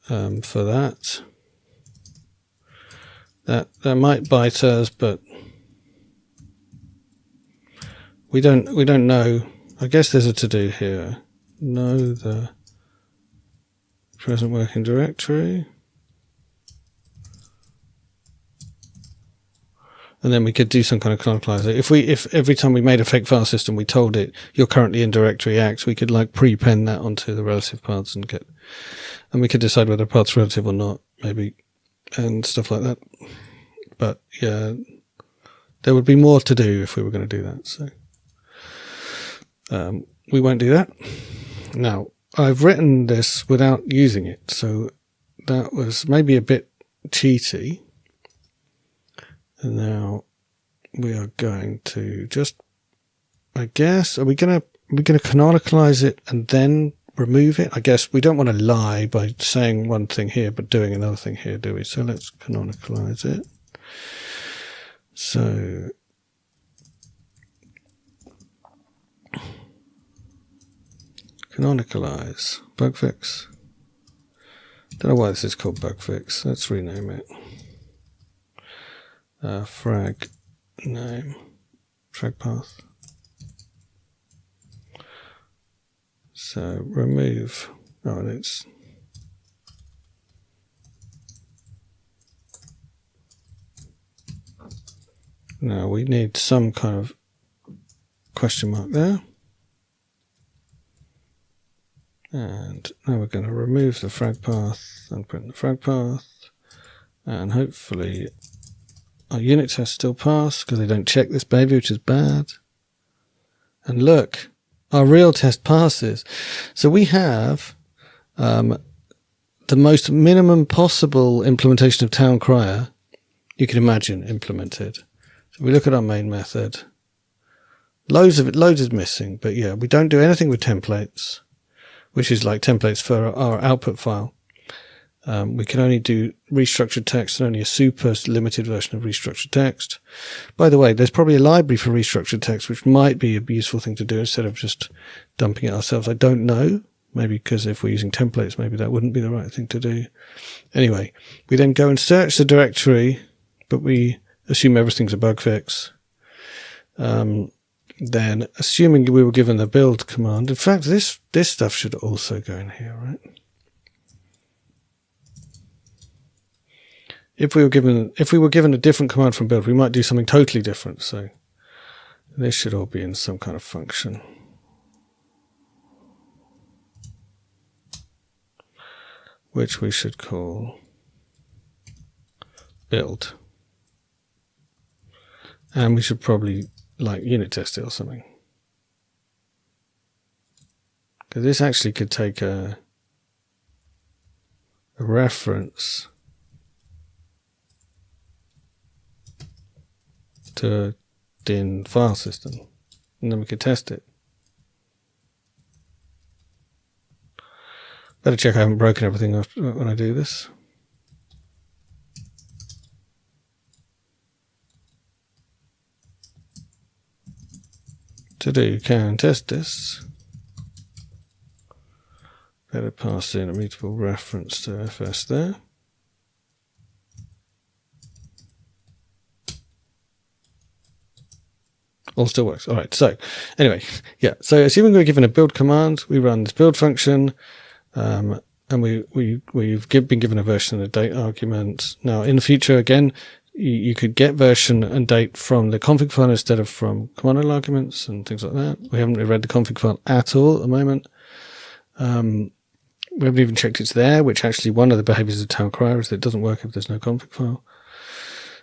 For that might bite us, but we don't know. I guess there's a to-do here. Know the present working directory. And then we could do some kind of canonicalizer. If every time we made a fake file system, we told it you're currently in directory X, we could like prepend that onto the relative paths and we could decide whether a path's relative or not, maybe, and stuff like that. But yeah, there would be more to do if we were going to do that. So we won't do that. Now, I've written this without using it, so that was maybe a bit cheaty. And now we are going to just, I guess, are we going to canonicalize it and then remove it? I guess we don't want to lie by saying one thing here but doing another thing here, do we? So let's canonicalize it. So canonicalize, bug fix. Don't know why this is called bug fix. Let's rename it. Frag name, frag path. So remove. Oh, and it's now we need some kind of question mark there. And now we're going to remove the frag path and print the frag path, and hopefully our unit tests still pass because they don't check this baby, which is bad. And look, our real test passes. So we have the most minimum possible implementation of towncrier you can imagine implemented. So we look at our main method. Loads is missing, but yeah, we don't do anything with templates, which is like templates for our output file. We can only do restructured text and only a super limited version of restructured text. By the way, there's probably a library for restructured text, which might be a useful thing to do instead of just dumping it ourselves. I don't know. Maybe because if we're using templates, maybe that wouldn't be the right thing to do. Anyway, we then go and search the directory, but we assume everything's a bug fix. Then, assuming we were given the build command, in fact, this stuff should also go in here, right? If we were given a different command from build, we might do something totally different. So this should all be in some kind of function, which we should call build. And we should probably like unit test it or something. Because this actually could take a reference to a DIN file system, and then we could test it. Better check I haven't broken everything when I do this. To do can test this. Better pass in a mutable reference to FS there. All still works. All right. So anyway, yeah. So assuming we're given a build command, we run this build function, and we've been given a version and a date argument. Now in the future, again, you could get version and date from the config file instead of from command line arguments and things like that. We haven't read the config file at all at the moment. We haven't even checked it's there, which actually one of the behaviors of towncrier is that it doesn't work if there's no config file.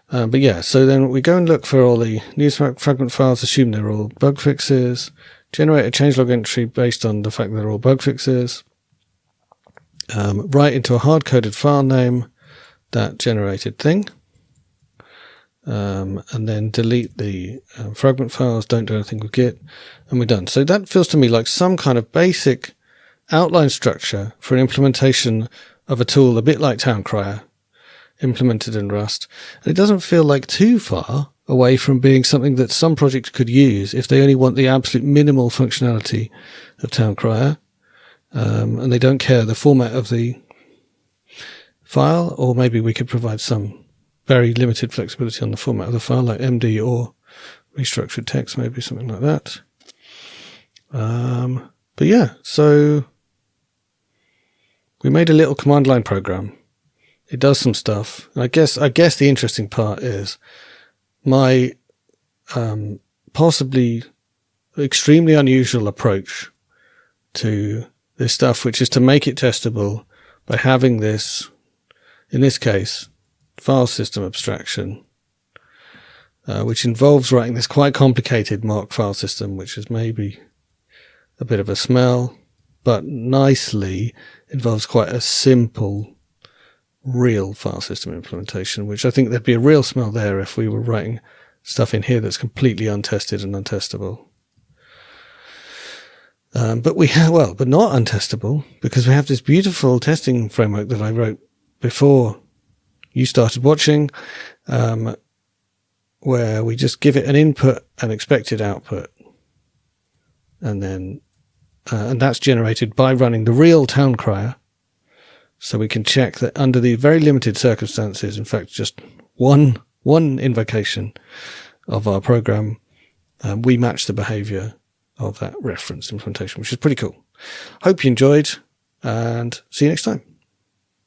But yeah, so then we go and look for all the newsfragment files, assume they're all bug fixes, generate a changelog entry based on the fact that they're all bug fixes, write into a hard-coded file name that generated thing, and then delete the fragment files, don't do anything with Git, and we're done. So that feels to me like some kind of basic outline structure for an implementation of a tool a bit like towncrier, implemented in Rust. And it doesn't feel like too far away from being something that some projects could use if they only want the absolute minimal functionality of towncrier, and they don't care the format of the file, or maybe we could provide some very limited flexibility on the format of the file, like MD or restructured text, maybe something like that. But yeah, so we made a little command line program. It does some stuff. And I guess the interesting part is my possibly extremely unusual approach to this stuff, which is to make it testable by having this, in this case, file system abstraction, which involves writing this quite complicated mock file system, which is maybe a bit of a smell, but nicely involves quite a simple real file system implementation, which I think there'd be a real smell there if we were writing stuff in here that's completely untested and untestable. But not untestable, because we have this beautiful testing framework that I wrote before you started watching, where we just give it an input and expected output, and then and that's generated by running the real towncrier. So we can check that under the very limited circumstances, in fact, just one invocation of our program, we match the behavior of that reference implementation, which is pretty cool. Hope you enjoyed, and see you next time.